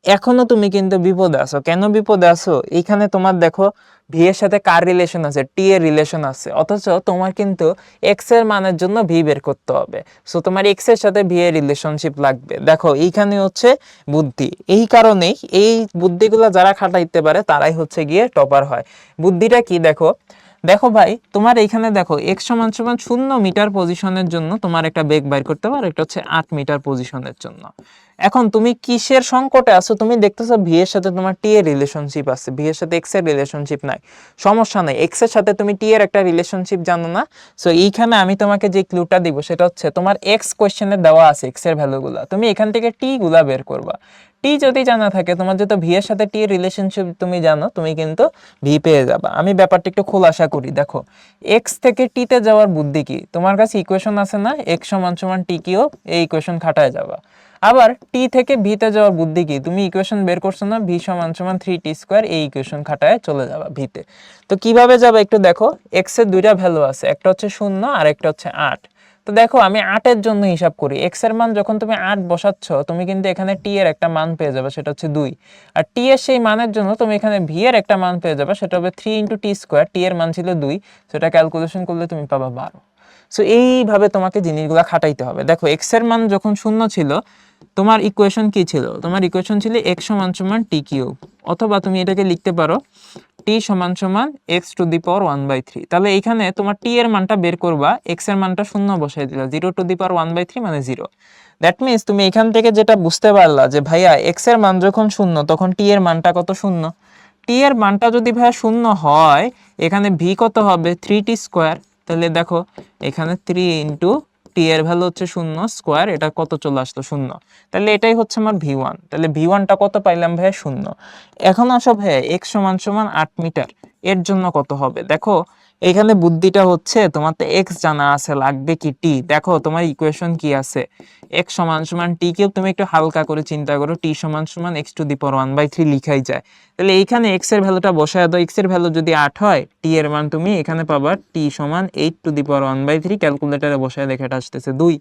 এখনো তুমি কিন্তু বিপদে আছো। কেন বিপদে আছো, এইখানে তোমার দেখো ভি এর সাথে কার রিলেশন আছে, টি এর রিলেশন আছে, অথচ তোমার কিন্তু এক্স এর মানের জন্য ভি বের করতে হবে। সো তোমার এক্স এর সাথে ভি এর রিলেশনশিপ লাগবে। দেখো এইখানে হচ্ছে বুদ্ধি, এই কারণেই এই বুদ্ধিগুলো যারা খাটাইতে পারে তারাই হচ্ছে গিয়ে টপার হয়। বুদ্ধিটা কি দেখো, দেখো ভাই তোমার এইখানে দেখো x সমান সমান 0 মিটার পজিশনের জন্য তোমার একটা বেগ বাইর করতে পারো, একটা হচ্ছে 8 মিটার পজিশনের জন্য। এখন তুমি কিসের সংকটে আছো, তুমি দেখতেছো ভি এর সাথে তোমার টি এর রিলেশনশিপ আছে, ভি এর সাথে এক্স এর রিলেশনশিপ নাই। সমস্যা নাই, এক্স এর সাথে তুমি টি এর একটা রিলেশনশিপ জানো না। সো এইখানে আমি তোমাকে যে ক্লুটা দিব সেটা হচ্ছে তোমার এক্স কোশ্চেনে দেওয়া আছে এক্স এর ভ্যালুগুলা, তুমি এখান থেকে টি গুলা বের করবা। টি যদি জানা থাকে, তোমার যেহেতু ভি এর সাথে টি এর রিলেশনশিপ তুমি জানো, তুমি কিন্তু ভি পেয়ে যাবা। আমি ব্যাপারটা একটু খোলাসা করি। দেখো, এক্স থেকে টি তে যাওয়ার বুদ্ধি কি, তোমার কাছে ইকুয়েশন আছে না, এক্স সমান সমান টি কিউব, এই ইকুয়েশন খাটায় যাবা। আবার টি থেকে ভি তে যাওয়ার বুদ্ধি কি, তুমি ইকুয়েশন বের করছো না, ভি সমান সমান 3t স্কয়ার, এই ইকুয়েশন খাটায় চলে যাবা ভিতে। তো কিভাবে যাবে একটু দেখো, এক্স এর দুইটা ভ্যালু আছে, একটা হচ্ছে 0 আর একটা হচ্ছে 8। তো দেখো আমি 8 এর জন্য হিসাব করি, এক্স এর মান যখন তুমি 8 বসাচ্ছ, তুমি কিন্তু এখানে টি এর একটা মান পেয়ে যাবে, সেটা হচ্ছে 2। আর টি এর সেই মানের জন্য তুমি এখানে ভি এর একটা মান পেয়ে যাবে, সেটা হবে 3 × টি স্কয়ার, টি এর মান ছিল 2, সেটা ক্যালকুলেশন করলে তুমি পাবা 12। সো এইভাবে তোমাকে জিনিসগুলো খাটাইতে হবে। দেখো এক্স এর মান যখন 0 ছিল, তোমার ইকুয়েশন কি ছিল, তোমার ইকুয়েশন ছিল x সমান সমান টি কিউব, অথবা তুমি এটাকে লিখতে পারো t সমান সমান x⁻⁴। তাহলে এইখানে তোমার t এর মানটা বের করবা, x এর মানটা 0 বসাই দিলা, 0⁻⁴ মানে 0। দ্যাট মিন্স তুমি এখান থেকে যেটা বুঝতে পারলা যে ভাইয়া x এর মান যখন 0 তখন t এর মানটা কত, 0। t এর মানটা যদি ভাইয়া 0 হয়, এখানে v কত হবে 3t স্কয়ার। তাহলে দেখো এখানে 3 × টি এর ভ্যালু হচ্ছে 0 স্কয়ার, এটা কত চলে আসলো 0। তাহলে এটাই হচ্ছে আমার v1। তাহলে v1টা কত পাইলাম ভাই, 0। এখন আসো ভাই x সমান সমান 8 মিটার, এর জন্য কত হবে। দেখো এখানে বুদ্ধিটা হচ্ছে তোমার তো x জানা আছে, লাগবে কি t। দেখো তোমার ইকুয়েশন কি আছে, x সমান সমান t কিউব, তুমি একটু হালকা করে চিন্তা করো, t সমান সমান x⁻⁴ লিখাই যায়। তাহলে এইখানে x এর ভ্যালুটা বসায় দাও, x এর ভ্যালু যদি 8 হয়, t এর মান তুমি এখানে পাবা t সমান 8⁻⁴, ক্যালকুলেটরে বসায় দেখে এটা আসতেছে 2।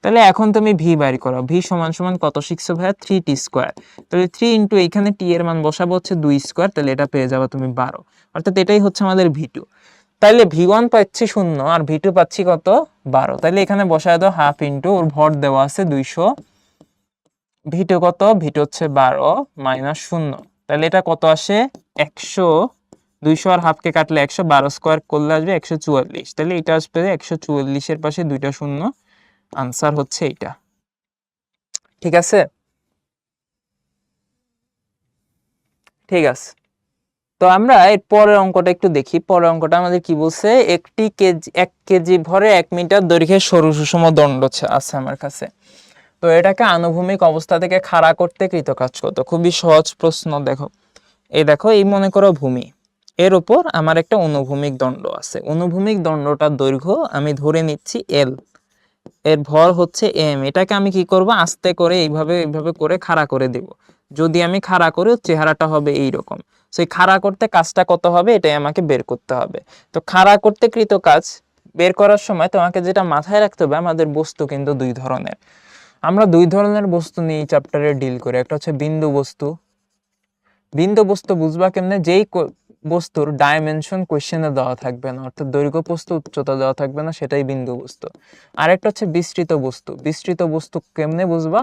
তাহলে এখন তুমি v বাইর করো, v সমান সমান কত শিখছো ভাইয়া 3t স্কয়ার। তাহলে 3 × এখানে t এর মান বসাবো হচ্ছে 2 স্কয়ার, তাহলে এটা পেয়ে যাবে তুমি 12। অর্থাৎ এটাই হচ্ছে আমাদের v2। তাইলে V1 পাচ্ছি 0 আর V2 পাচ্ছি কত 12, তাইলে এখানে বসায় দাও হাফ ইন্টু ওর ভর দেওয়া আছে 200, V2 কত, V2 হচ্ছে 12 মাইনাস 0, তাহলে এটা কত আসে 100, 200 আর হাফকে কাটলে 100, 12 স্কোয়ার করলে আসবে 144, তাহলে এটা আসবে 144 এর পাশে দুইটা শূন্য, আনসার হচ্ছে এইটা। ঠিক আছে, ঠিক আছে। তো আমরা এর পরের অঙ্কটা একটু দেখি। পরের অঙ্কটা আমাদের কি বলছে, 1 কেজি ভরে 1 মিটার দৈর্ঘ্যের সরু সুষম দণ্ড আছে আমার কাছে। তো এটাকে আনুভূমিক অবস্থা থেকে খাড়া করতে কৃতকাজ কত। খুবই সহজ প্রশ্ন। দেখো এই মনে করো ভূমি, এর উপর আমার একটা অনুভূমিক দণ্ড আছে। অনুভূমিক দণ্ডটার দৈর্ঘ্য আমি ধরে নিচ্ছি L, এর ভর হচ্ছে M। এটাকে আমি কি করব, আস্তে করে এইভাবে করে খাড়া করে দেব। যদি আমি খাড়া করি চেহারাটা হবে এইরকম। সেই খাড়া করতে কাজটা কত হবে এটাই আমাকে বের করতে হবে। তো খাড়া করতে কৃত কাজ বের করার সময় তোমাকে যেটা মাথায় রাখতে হবে, আমাদের বস্তু কিন্তু দুই ধরনের। আমরা দুই ধরনের বস্তু নিয়ে চ্যাপ্টারে ডিল করি। একটা হচ্ছে বিন্দু বস্তু। বিন্দু বস্তু বুঝবা কেমনে, যেই বস্তুর ডাইমেনশন কোশ্চেনে দেওয়া থাকবে না, অর্থাৎ দৈর্ঘ্য প্রস্থ উচ্চতা দেওয়া থাকবে না, সেটাই বিন্দু বস্তু। আরেকটা হচ্ছে বিস্তৃত বস্তু। বিস্তৃত বস্তু কেমনে বুঝবা,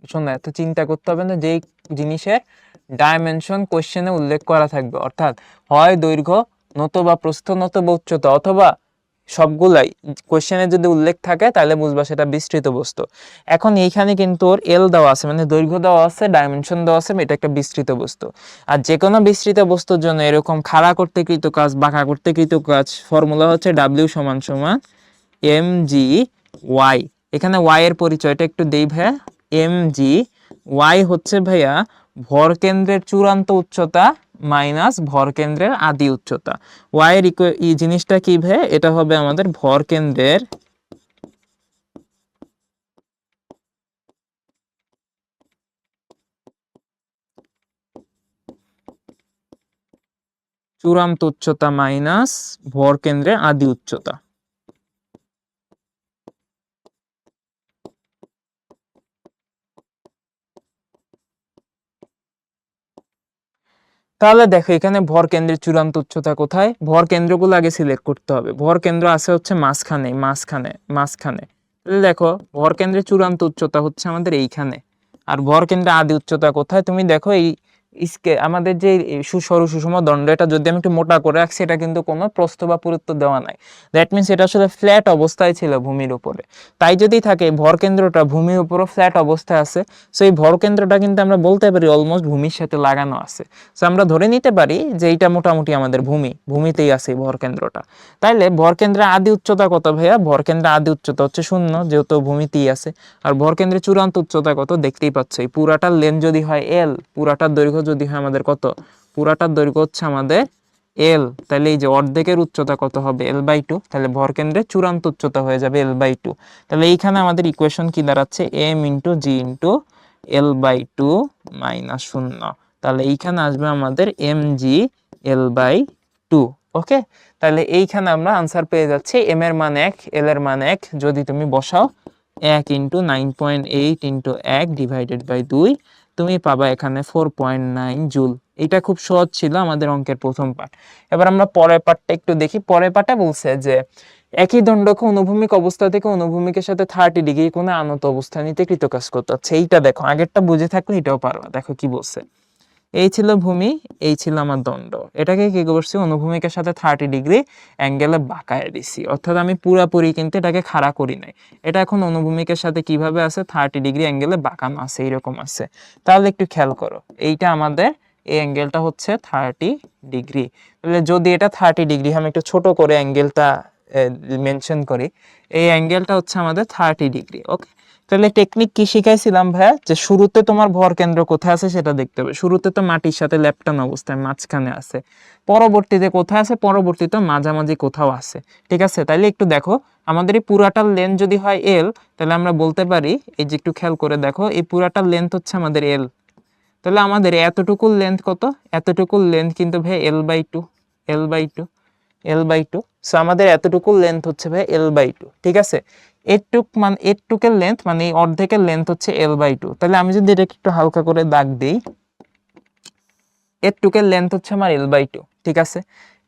শোনো, এত চিন্তা করতে হবে না। যেই জিনিসের ডাইমেনশন কোশ্চেনে উল্লেখ করা থাকবে, অর্থাৎ হয় দৈর্ঘ্য নতুবা প্রস্থ নতুবা উচ্চতা, অথবা সবগুলাই কোশ্চেনে যদি উল্লেখ থাকে তাহলে বুঝবা সেটা বিস্তৃত বস্তু। এখন এইখানে কিন্তু ওর এল দেওয়া আছে, মানে দৈর্ঘ্য দেওয়া আছে, ডাইমেনশন দেওয়া আছে, এটা একটা বিস্তৃত বস্তু। আর যে কোনো বিস্তৃত বস্তুর জন্য এরকম খাড়া করতে কৃত কাজ, বাঁকা করতে কৃত কাজ ফর্মুলা হচ্ছে W সমান সমান mg y। এখানে y এর পরিচয়টা একটু দেই ভাইয়া। mg y হচ্ছে ভাইয়া ভর কেন্দ্রের চূড়ান্ত উচ্চতা মাইনাস ভর কেন্দ্রের আদি উচ্চতা। y এর এই জিনিসটা কি ভাই, এটা হবে আমাদের ভর কেন্দ্রের চূড়ান্ত উচ্চতা মাইনাস ভর কেন্দ্রের আদি উচ্চতা। তাহলে দেখো এখানে ভর কেন্দ্রের চূড়ান্ত উচ্চতা কোথায়, ভর কেন্দ্রগুলো আগে সিলেক্ট করতে হবে। ভর কেন্দ্র আছে হচ্ছে মাঝখানে। তাহলে দেখো ভর কেন্দ্রের চূড়ান্ত উচ্চতা হচ্ছে আমাদের এইখানে, আর ভর কেন্দ্রের আদি উচ্চতা কোথায়, তুমি দেখো এই আমাদের যে সরু সুষম দণ্ড, এটা যদি আমি একটু মোটা করে রাখছি, এটা কিন্তু কোনো প্রস্থ বা পুরুত্ব দেওয়া নাই। দ্যাট মিনস এটা আসলে ফ্ল্যাট অবস্থায় ছিল ভূমির উপরে। তাই যদি থাকে ভর কেন্দ্রটা ভূমির উপরও ফ্ল্যাট অবস্থায় আছে, সো এই ভর কেন্দ্রটা কিন্তু আমরা বলতে পারি অলমোস্ট ভূমির সাথে লাগানো আছে। সো আমরা ধরে নিতে পারি যে এইটা মোটামুটি আমাদের ভূমিতেই আছে ভর কেন্দ্রটা। তাইলে ভর কেন্দ্রের আদি উচ্চতা কত ভাইয়া, ভর কেন্দ্রের আদি উচ্চতা হচ্ছে 0, যেহেতু ভূমিতেই আছে। আর ভর কেন্দ্রের চূড়ান্ত উচ্চতা কত দেখতেই পাচ্ছ, এই পুরাটার লেন্থ যদি হয় L, পুরাটার দৈর্ঘ্য যদি হয় আমাদের কত, পুরাটার দৈর্ঘ্য হচ্ছে আমাদের L, তাহলে এই যে অর্ধেকের উচ্চতা কত হবে L/2, তাহলে ভর কেন্দ্রের চূড়ান্ত উচ্চতা হয়ে যাবে L/2। তাহলে এইখানে আমাদের ইকুয়েশন কি দাঁড়াচ্ছে, m × g × L/2 মাইনাস 0। তাহলে এইখানে আসবে আমাদের mg L/2। ওকে, তাহলে এইখানে আমরা আনসার পেয়ে যাচ্ছি। m এর মান 1, l এর মান 1, যদি তুমি বসাও 1 × 9.8 × 1 ডিভাইডেড বাই 2, তুমি পাবা এখানে 4.9 জুল। এটা খুব সহজ ছিল আমাদের অঙ্কের প্রথম পার্ট। এবার আমরা পরের পার্টটা একটু দেখি। পরের পার্টে বলছে যে একই দণ্ডকে অনুভূমিক অবস্থা থেকে অনুভূমিকের সাথে 30 ডিগ্রি কোণে আনত অবস্থা নিতে কৃতকাজ করতে হচ্ছে। এইটা দেখো, আগেরটা বুঝে থাকলে এটাও পারবা। দেখো কি বলছে, এই ছিল ভূমি, এই ছিল আমার দণ্ড। এটাকে কি করছি, অনুভূমিকের সাথে 30 ডিগ্রি অ্যাঙ্গেলে বাঁকায় দিছি, অর্থাৎ আমি পুরাপুরি কিন্তু এটাকে খাড়া করি নাই। এটা এখন অনুভূমিকের সাথে কিভাবে আছে, 30 ডিগ্রি অ্যাঙ্গেলে বাঁকানো আছে, এইরকম আছে। তাহলে একটু খেয়াল করো, এইটা আমাদের এই অ্যাঙ্গেলটা হচ্ছে 30 ডিগ্রি। তাহলে যদি এটা 30 ডিগ্রি, আমি একটু ছোট করে অ্যাঙ্গেলটা মেনশন করি, এই অ্যাঙ্গেলটা হচ্ছে আমাদের 30 ডিগ্রি। ওকে, তাহলে টেকনিক কি শিখাইছিলাম ভাইয়া, যে শুরুতে তোমার ভর কেন্দ্র কোথায় আছে সেটা দেখতে হবে। শুরুতে তো মাটির সাথে লেপ্টানো অবস্থায় মাঝখানে আছে, পরবর্তীতে কোথায় আছে, পরবর্তীতে মাঝামাঝি কোথাও আছে। ঠিক আছে, তাইলে একটু দেখো, আমাদের এই পুরাটার লেন্থ যদি হয় L, তাহলে আমরা বলতে পারি, এই যে একটু খেয়াল করে দেখো, এই পুরাটার লেন্থ হচ্ছে আমাদের L। তাহলে আমাদের এতটুকুর লেন্থ কত, এতটুকুর লেন্থ কিন্তু ভাই L/2, L/2, L/2। সো আমাদের এতটুকুর লেন্থ হচ্ছে ভাই L/2। ঠিক আছে, এর লেন্থ মানে এই অর্ধেকের লেন্থ হচ্ছে L/2। তাহলে আমি যদি এটাকে একটু হালকা করে দাগ দিই, এর লেন্থ হচ্ছে আমার L/2। ঠিক আছে,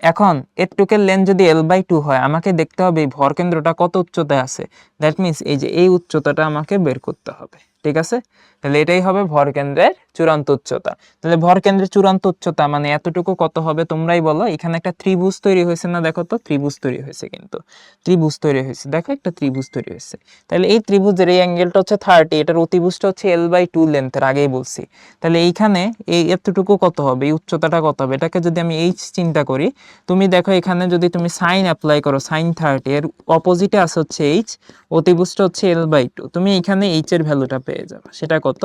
এখন এটুকের লেন্থ যদি L/2 হয়, আমাকে দেখতে হবে এই ভর কেন্দ্রটা কত উচ্চতায় আছে। দ্যাট মিন্স এই যে এই উচ্চতাটা আমাকে বের করতে হবে, ঠিক আছে। তাহলে এটাই হবে ভর কেন্দ্রের চূড়ান্ত উচ্চতা। তাহলে ভর কেন্দ্রের চূড়ান্ত উচ্চতা মানে এতটুকু কত হবে তোমরাই বলো। এখানে একটা ত্রিভুজ তৈরি হয়েছে না, দেখো তো ত্রিভুজ তৈরি হয়েছে, কিন্তু ত্রিভুজ তৈরি হয়েছে, দেখো একটা ত্রিভুজ তৈরি হয়েছে। তাহলে এই ত্রিভুজের এই অ্যাঙ্গেলটা হচ্ছে 30, এটার অতিভুজটা হচ্ছে L/2 লেন্থের, আগেই বলছি। তাহলে এইখানে এই এতটুকু কত হবে, এই উচ্চতাটা কত হবে, এটাকে যদি আমি h চিন্তা করি, তুমি দেখো এখানে যদি তুমি সাইন অ্যাপ্লাই করো, সাইন 30 এর অপোজিটে আছে হচ্ছে h, অতিভুজটা হচ্ছে L/2, তুমি এখানে h এর ভ্যালুটা পেয়ে যাবে, সেটা কত,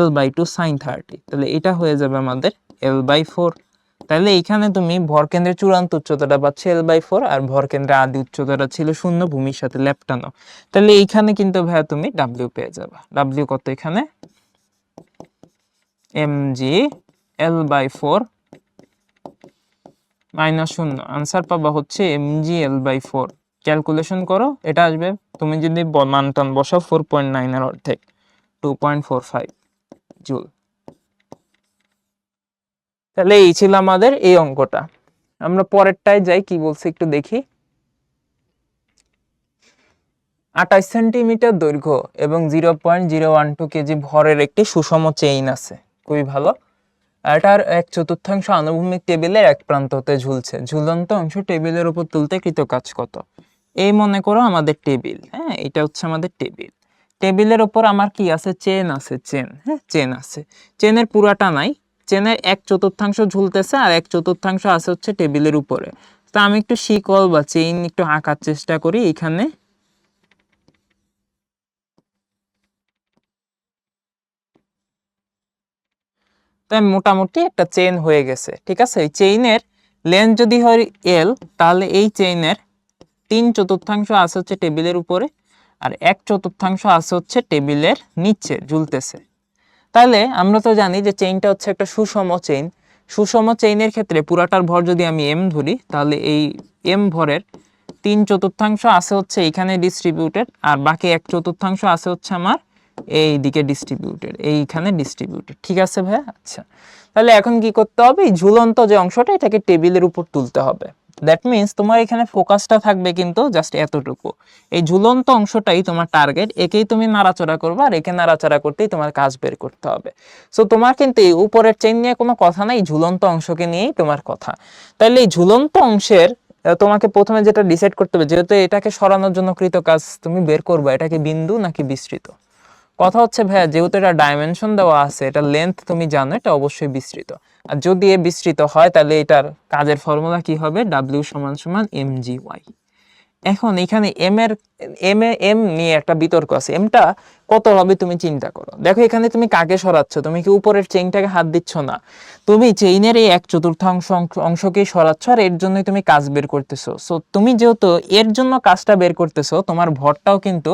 L/2 সাইন 30। তাহলে এটা হয়ে যাবে আমাদের L/4। তাহলে এখানে তুমি ভরকেন্দ্রের চূড়ান্ত উচ্চতাটা পাচ্ছে L/4, আর ভরকেন্দ্রের আদি উচ্চতাটা ছিল 0, ভূমির সাথে লেপ্টানো। তাহলে এইখানে কিন্তু ভাইয়া তুমি W পেয়ে যাবে। W কত এখানে, mg L/4 মাইনাস 0, আনসার পাবা হচ্ছে mg L/4। ক্যালকুলেশন করো, এটা আসবে, তুমি যদি মান টান বসাও 4.9 এর অর্ধেক, 2.45 জুল। তাহলে এই ছিল আমাদের এই অঙ্কটা। আমরা পরেরটায় যাই, কি বলছে একটু দেখি। 28 সেন্টিমিটার দৈর্ঘ্য এবং 0.012 কেজি ভরের একটি সুষম চেইন আছে, খুবই ভালো। এটার 1/4 আনুভূমিক টেবিলের এক প্রান্ত হতে ঝুলছে, ঝুলন্ত অংশ টেবিলের উপর তুলতে কৃত কাজ কত। এই মনে করো আমাদের টেবিল, হ্যাঁ এটা হচ্ছে আমাদের টেবিল। টেবিলের উপর আমার কি আছে, চেন আছে, চেন, হ্যাঁ চেন আছে। চেনের পুরাটা নাই, চেনের 1/4 ঝুলতেছে আর 1/4 আছে হচ্ছে টেবিলের উপরে। তো আমি একটু শিকল বা চেইন একটু আঁকার চেষ্টা করি এখানে। তাই মোটামুটি একটা চেইন হয়ে গেছে, ঠিক আছে। এই চেইনের লেন্থ যদি হয় L, তাহলে এই চেইনের 3/4 আছে হচ্ছে টেবিলের উপরে, আর 1/4 আছে হচ্ছে টেবিলের নিচে ঝুলতেছে। তাহলে আমরা তো জানি যে চেইনটা হচ্ছে একটা সুষম চেইন। সুষম চেইনের ক্ষেত্রে পুরাটার ভর যদি আমি m ধরি, তাহলে এই m ভরের 3/4 আছে হচ্ছে এখানে ডিস্ট্রিবিউটেড, আর বাকি 1/4 আছে হচ্ছে আমার এই দিকে ডিস্ট্রিবিউটেড, এইখানে ডিস্ট্রিবিউটেড, ঠিক আছে ভাই। আচ্ছা, তাহলে এখন কি করতে হবে, এই ঝুলন্ত যে অংশটা এটাকে টেবিলের উপর তুলতে হবে। দ্যাট মিন্স তোমার এখানে ফোকাসটা থাকবে কিন্তু জাস্ট এতটুকু, এই ঝুলন্ত অংশটাই তোমার টার্গেট, একেই তুমি নাড়াচাড়া করবে, আর একে নাড়াচাড়া করতেই তোমার কাজ বের করতে হবে। সো তোমার কিন্তু এই উপরের চেইন নিয়ে কোনো কথা নাই, ঝুলন্ত অংশকে নিয়েই তোমার কথা। তাহলে এই ঝুলন্ত অংশের তোমাকে প্রথমে যেটা ডিসাইড করতে হবে, যেহেতু এটাকে সরানোর জন্য কৃত কাজ তুমি বের করবে, এটা কি বিন্দু নাকি বিস্তৃত। কথা হচ্ছে ভাইয়া, যেহেতু এটা ডাইমেনশন দেওয়া আছে, এটা লেন্থ তুমি জানো, এটা অবশ্যই বিস্তৃত। আর যদি এ বিস্তৃত হয়, তাহলে এটার কাজের ফর্মুলা কি হবে, W = mgy। এখন এখানে এম নিয়ে একটা বিতর্ক আছে, এমটা কত হবে তুমি চিন্তা করো। দেখো এখানে তুমি কাকে সরাচ্ছ, তুমি কি উপরের চেইনটাকে হাত দিচ্ছ না, তুমি চেইনের এই 1/4 অংশকেই সরাচ্ছ, আর এর জন্যই তুমি কাজ বের করতেছো। সো তুমি যেহেতু এর জন্য কাজটা বের করতেছো, তোমার ভরটাও কিন্তু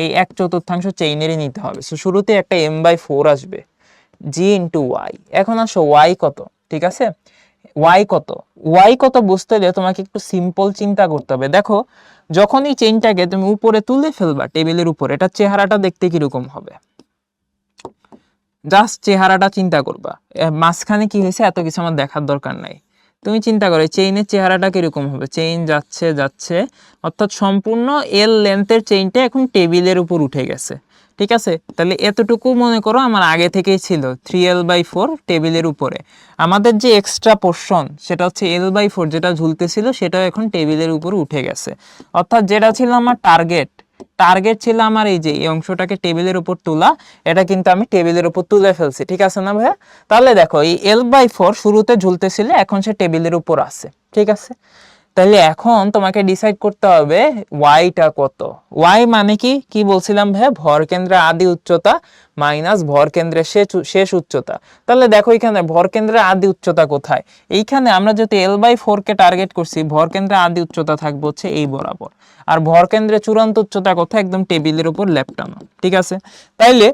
এই 1/4 চেইনেরই নিতে হবে। সো শুরুতে একটা m/4 আসবে, g × y। এখন আসো y কত, ঠিক আছে, y কত, y কত বুঝতে হলে তোমাকে একটু সিম্পল চিন্তা করতে হবে। দেখো যখন এই চেইনটাকে তুমি উপরে তুলে ফেলবা টেবিলের উপরে, এটা চেহারাটা দেখতে কিরকম হবে, জাস্ট চেহারাটা চিন্তা করবা। মাঝখানে কি হয়েছে এত কিছু আমার দেখার দরকার নাই, তুমি চিন্তা করো চেইনের চেহারাটা কিরকম হবে। চেইন যাচ্ছে যাচ্ছে, অর্থাৎ সম্পূর্ণ এল লেন্থের চেইনটা এখন টেবিলের উপর উঠে গেছে, ঠিক আছে। তাহলে এতটুকু মনে করো আমার আগে থেকেই ছিল 3l/4 টেবিলের উপরে। আমাদের যে এক্সট্রা পোর্শন সেটা হচ্ছে l/4, যেটা ঝুলতেছিল সেটাও এখন টেবিলের উপর উঠে গেছে। অর্থাৎ যেটা ছিল আমার টার্গেট ছিল আমার এই যে এই অংশটাকে টেবিলের উপর তোলা, এটা কিন্তু আমি টেবিলের উপর তুলে ফেলছি, ঠিক আছে না ভাইয়া। তাহলে দেখো এই l/4 শুরুতে ঝুলতেছিল, এখন সে টেবিলের উপর আছে, ঠিক আছে। তাহলে এখন তোমাকে ডিসাইড করতে হবে ওয়াইটা কত। ওয়াই মানে কি কি বলছিলাম ভাইয়া, ভর কেন্দ্রের আদি উচ্চতা মাইনাস ভর কেন্দ্রের শেষ উচ্চতা। তাহলে দেখো এখানে ভর কেন্দ্রের আদি উচ্চতা কোথায়, এইখানে আমরা যদি l/4 কে টার্গেট করছি, ভর কেন্দ্রের আদি উচ্চতা থাকবে হচ্ছে এই বরাবর, আর ভর কেন্দ্রের চূড়ান্ত উচ্চতা কোথায়, একদম টেবিলের উপর লেপ্টানো, ঠিক আছে। তাইলে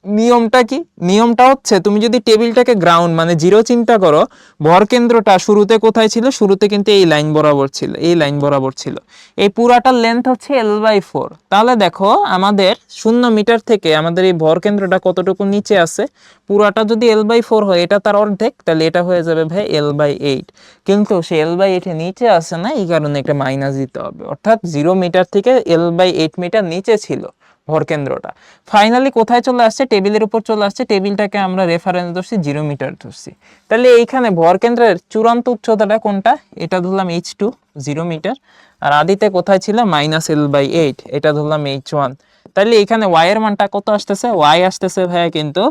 নিয়মটা কি? নিয়মটা হচ্ছে তুমি যদি টেবিলটাকে গ্রাউন্ড মানে জিরো চিন্তা করো, ভর কেন্দ্রটা শুরুতে কোথায় ছিল? শুরুতে কিন্তু এই লাইন বরাবর ছিল, এই লাইন বরাবর ছিল। এই পুরাটার লেন্থ হচ্ছে L/4। তাহলে দেখো আমাদের 0 মিটার থেকে আমাদের এই ভর কেন্দ্রটা কতটুকু নিচে আছে? পুরাটা যদি L/4 হয়, এটা তার অর্ধেক, তাহলে এটা হয়ে যাবে ভাই L/8। কিন্তু সে L/8 এর নিচে আসে না, এই কারণে একটা মাইনাস দিতে হবে। অর্থাৎ 0 মিটার থেকে L/8 মিটার নিচে ছিল ভর কেন্দ্রটা। ফাইনালি কোথায় চলে আসছে? টেবিলের উপর চলে আসছে। টেবিলটাকে আমরা রেফারেন্স ধরছি, 0 মিটার ধরছি। তাহলে এইখানে ভর কেন্দ্রের চূড়ান্ত উচ্চতাটা কোনটা? এটা ধরলাম H2, 0 মিটার। আর আদিতে কোথায় ছিল? -L/8, এটা ধরলাম H1। তাহলে এখানে y এর মানটা কত আসতেছে? y আসতেছে ভাইয়া কিন্তু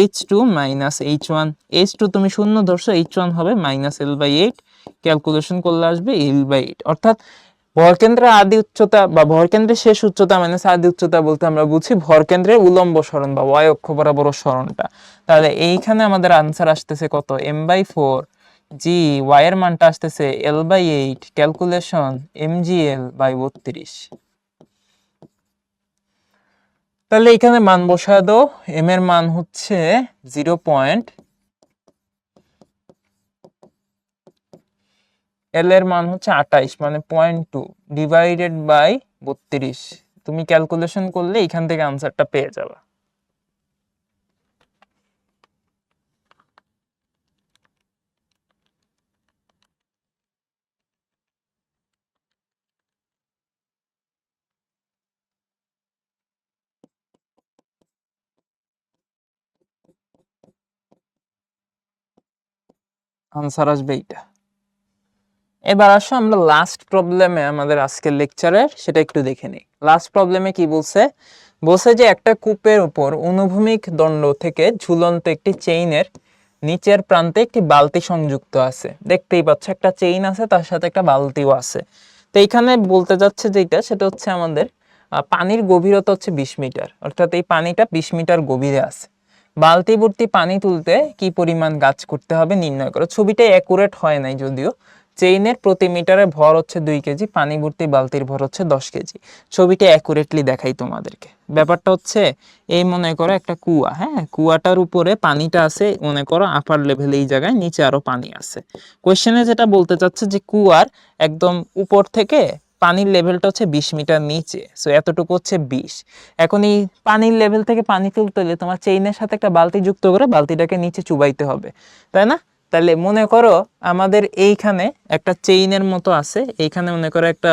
H2 - H1। H2 তুমি শূন্য ধরছো, H1 হবে -L/8। ক্যালকুলেশন করলে আসবে L/8। অর্থাৎ ভরকেন্দ্রের আদি উচ্চতা বা ভরকেন্দ্রের শেষ উচ্চতা মানে আদি উচ্চতা বলতে আমরা বুঝি ভরকেন্দ্রের উলম্ব সরণ বা y অক্ষ বরাবর সরণটা। তাহলে এইখানে আমাদের আনসার আসতেছে কত? m/4 জি, y এর মানটা আসতেছে L/8 ক্যালকুলেশন mgl/32। তাহলে এখানে মান বসায় দাও। m এর মান হচ্ছে 0. L এর মান হচ্ছে 28, মানে 0.2 ডিভাইডেড বাই 32। তুমি ক্যালকুলেশন করলে এখান থেকে আনসারটা পেয়ে যাবে। আনসার আসবে এইটা। এবার আসো আমরা লাস্ট প্রবলেমে আমাদের আজকের লেকচারের সেটা একটু দেখে নিই। লাস্ট প্রবলেমে কি বলছে? বলছে যে একটা কূপের উপর অনুভূমিক দণ্ড থেকে ঝুলন্ত একটি চেইনের নিচের প্রান্তে একটি বালতি সংযুক্ত আছে। দেখতেই পাচ্ছ একটা চেইন আছে, তার সাথে একটা বালতিও আছে। তো এইখানে বলতে যাচ্ছে যেটা, সেটা হচ্ছে আমাদের পানির গভীরতা হচ্ছে 20 মিটার। অর্থাৎ এই পানিটা 20 মিটার গভীরে আছে। বালতি ভর্তি পানি তুলতে কি পরিমাণ কাজ করতে হবে নির্ণয় করো। ছবিটা অ্যাকুরেট হয় নাই যদিও। চেইনের প্রতি মিটারে ভর হচ্ছে 2 কেজি, পানি ভর্তি বালতির ভর হচ্ছে 10 কেজি। ছবিটা অ্যাকুরেটলি দেখাই তোমাদেরকে। ব্যাপারটা হচ্ছে এই মনে করো একটা কুয়া, হ্যাঁ, কুয়াটার উপরে পানিটা আছে মনে করো আপার লেভেলে, এই জায়গায় নিচে আরো পানি আছে। কোশ্চেনে যেটা বলতে চাচ্ছে যে কুয়ার একদম উপর থেকে পানির লেভেলটা হচ্ছে 20 মিটার নিচে, সো এতটুকু হচ্ছে 20। এখন এই পানির লেভেল থেকে পানি তুলতে হলে তোমার চেইনের সাথে একটা বালতি যুক্ত করে বালতিটাকে নিচে চুবাইতে হবে, তাই না? তাহলে মনে করো আমাদের এইখানে একটা চেইনের মতো আছে, এইখানে মনে করো একটা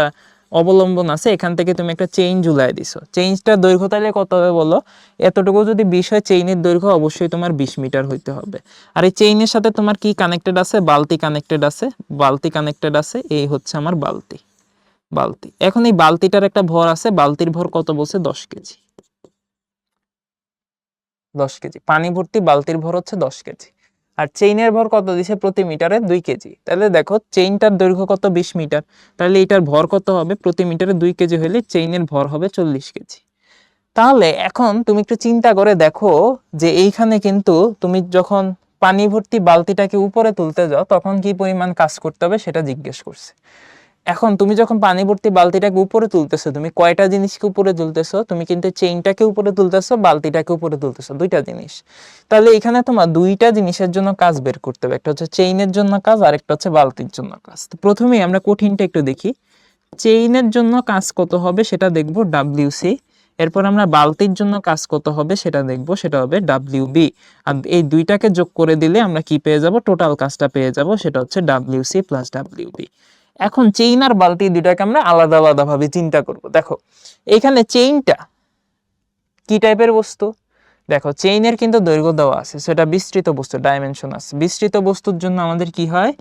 অবলম্বন আছে, এখান থেকে তুমি একটা চেইন ঝুলাই দিছো। চেইনটার দৈর্ঘ্য তাহলে কত হবে বলো? এতটুকু যদি 20 হয়, চেইনের দৈর্ঘ্য অবশ্যই তোমার 20 মিটার হইতে হবে। আর এই চেইনের সাথে তোমার কি কানেক্টেড আছে? বালতি কানেক্টেড আছে, বালতি কানেক্টেড আছে। এই হচ্ছে আমার বালতি। বালতি, এখন এই বালতিটার একটা ভর আছে, বালতির ভর কত বলছে? 10 কেজি। 10 কেজি পানি ভর্তি বালতির ভর হচ্ছে 10 কেজি। আর চেইনের ভর কত দিছে? প্রতি মিটারে 2 কেজি। তাহলে দেখো চেইনটার দৈর্ঘ্য কত? 20 মিটার। তাহলে এটার ভর কত হবে? প্রতি মিটারে 2 কেজি হলে চেইনের ভর হবে 40 কেজি। তাহলে এখন তুমি একটু চিন্তা করে দেখো যে এইখানে কিন্তু তুমি যখন পানি ভর্তি বালতিটাকে উপরে তুলতে যাও তখন কি পরিমাণ কাজ করতে হবে সেটা জিজ্ঞেস করছে। এখন তুমি যখন পানি ভর্তি বালতিটাকে উপরে তুলতেছো, তুমি কয়টা জিনিসকে উপরে তুলতেছো? তুমি কিন্তু চেইনটাকে উপরে তুলতেছো, বালতিটাকে উপরে তুলতেছো, দুইটা জিনিস। তাহলে এখানে তোমার দুইটা জিনিসের জন্য কাজ বের করতে হবে, একটা হচ্ছে চেইনের জন্য কাজ আর একটা হচ্ছে বালতির জন্য কাজ। তো প্রথমেই আমরা কঠিনটা একটু দেখি। চেইনের জন্য কাজ কত হবে সেটা দেখব, WC। এরপর আমরা বালতির জন্য কাজ কত হবে সেটা দেখব, সেটা হবে WB। আর এই দুইটাকে যোগ করে দিলে আমরা কি পেয়ে যাব? টোটাল কাজটা পেয়ে যাব, সেটা হচ্ছে WC প্লাস WB। এখন চেইন আর বালতি দুইটাকে আমরা আলাদা আলাদা ভাবে চিন্তা করব। দেখো এখানে চেইনটা কি টাইপের বস্তু? দেখো চেইনের কিন্তু দৈর্ঘ্য দেওয়া আছে, সেটা বিস্তৃত বস্তু, ডাইমেনশন আছে। বিস্তৃত বস্তুর জন্য আমাদের কি হয়?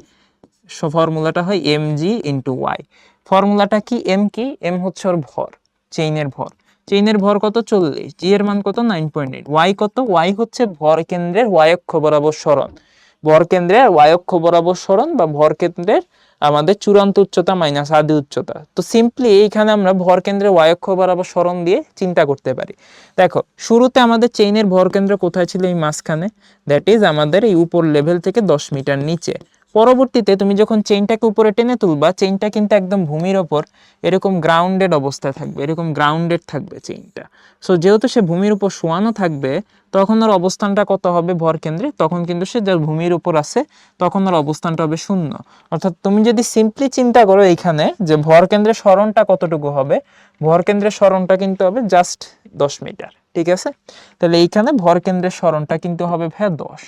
ফর্মুলাটা হয় mg ইন্টু ওয়াই। ফর্মুলাটা কি? m কি? m হচ্ছে ওর ভর, চেইনের ভর। চেইনের ভর কত? 40। জি এর মান কত? 9.8। ওয়াই কত? ওয়াই হচ্ছে ভর কেন্দ্রের ওয়াই অক্ষ বরাবর সরণ। ভর কেন্দ্রের ওয়াই অক্ষ বরাবর সরণ বা ভর কেন্দ্রের আমাদের চূড়ান্ত উচ্চতা মাইনাস আদি উচ্চতা। তো সিম্পলি এইখানে আমরা ভর কেন্দ্রের ওয়াই অক্ষ বরাবর সরণ দিয়ে চিন্তা করতে পারি। দেখো শুরুতে আমাদের চেইনের ভর কেন্দ্র কোথায় ছিল? এই মাঝখানে, দ্যাট ইজ আমাদের এই উপর লেভেল থেকে 10 মিটার নিচে। পরবর্তীতে তুমি যখন চেইনটাকে উপরে টেনে তুলবা, চেইনটা কিন্তু একদম ভূমির ওপর এরকম গ্রাউন্ডেড অবস্থায় থাকবে, এরকম গ্রাউন্ডেড থাকবে চেইনটা। সো যেহেতু সে ভূমির উপর শোয়ানো থাকবে, তখন ওর অবস্থানটা কত হবে ভর কেন্দ্রে, তখন কিন্তু সে যার ভূমির উপর আছে তখন ওর অবস্থানটা হবে 0। অর্থাৎ তুমি যদি সিম্পলি চিন্তা করো এইখানে যে ভর কেন্দ্রের সরণটা কতটুকু হবে, ভর কেন্দ্রের সরণটা কিন্তু হবে জাস্ট 10 মিটার। ঠিক আছে, তাহলে এইখানে ভর কেন্দ্রের সরণটা কিন্তু হবে ভাইয়া 10।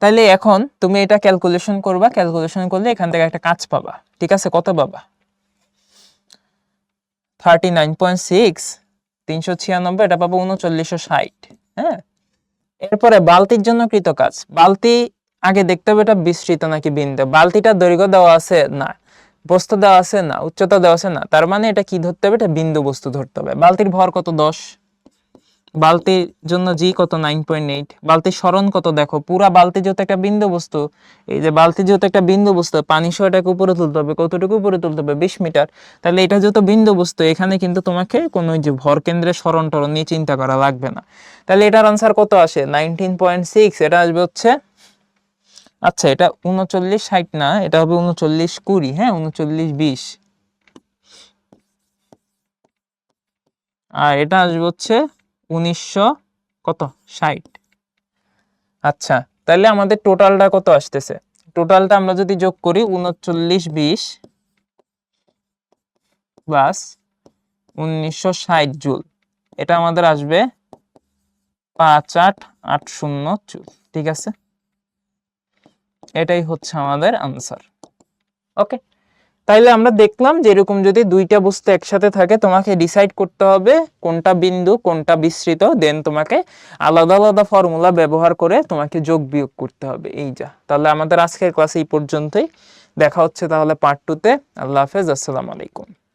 তাহলে এখন তুমি এটা ক্যালকুলেশন করবা, ক্যালকুলেশন করলে এখান থেকে একটা কাজ পাবা। ঠিক আছে, কত পাবা? 39.6, 396, এটা পাবো 3960। হ্যাঁ, এরপরে বালতির জন্য কৃত কাজ। বালতি আগে দেখতে হবে এটা বিস্তৃত নাকি বিন্দু। বালতিটার দৈর্ঘ্য দেওয়া আছে না, প্রস্থ দেওয়া আছে না, উচ্চতা দেওয়া আছে না, তার মানে এটা কি ধরতে হবে? এটা বিন্দু বস্তু ধরতে হবে। বালতির ভর কত? 10। বালতির জন্য জি কত? 9.8। বালতির সরণ কত? দেখো, পুরা বালতি যেহেতু একটা বিন্দু বস্তু, এই যে বালতি যেহেতু একটা বিন্দু বস্তু, পানি সহ এটাকে উপরে তুলতে হবে। কতটুকু উপরে তুলতে হবে? 20 মিটার। তাহলে এটা যেহেতু বিন্দু বস্তু, এখানে কিন্তু তোমাকে কোনো ওই যে ভর কেন্দ্রের সরণ টরণ নিয়ে চিন্তা করা লাগবে না। তাহলে এটার আনসার কত আসে? 19.6। এটা আসবে হচ্ছে, আচ্ছা এটা 3960 না, এটা হবে 3920। হ্যাঁ, 3920। আর এটা আসবে হচ্ছে 1900 কত 60। আচ্ছা, তাহলে আমাদের টোটালটা কত আসতেছে? টোটালটা আমরা যদি যোগ করি 3920 প্লাস 1960 জুল, এটা আমাদের আসবে 5880 জুল। ঠিক আছে, এটাই হচ্ছে আমাদের আনসার। ওকে, তাইলে আমরা দেখলাম যে এরকম যদি দুইটা বস্তু একসাথে থাকে, তোমাকে ডিসাইড করতে হবে কোনটা বিন্দু কোনটা বিস্তৃত, দেন তোমাকে আলাদা আলাদা ফর্মুলা ব্যবহার করে তোমাকে যোগ বিয়োগ করতে হবে। এই যা, তাহলে আমাদের আজকের ক্লাস এই পর্যন্তই। দেখা হচ্ছে তাহলে পার্ট 2 তে। আল্লাহ হাফেজ, আসসালামু আলাইকুম।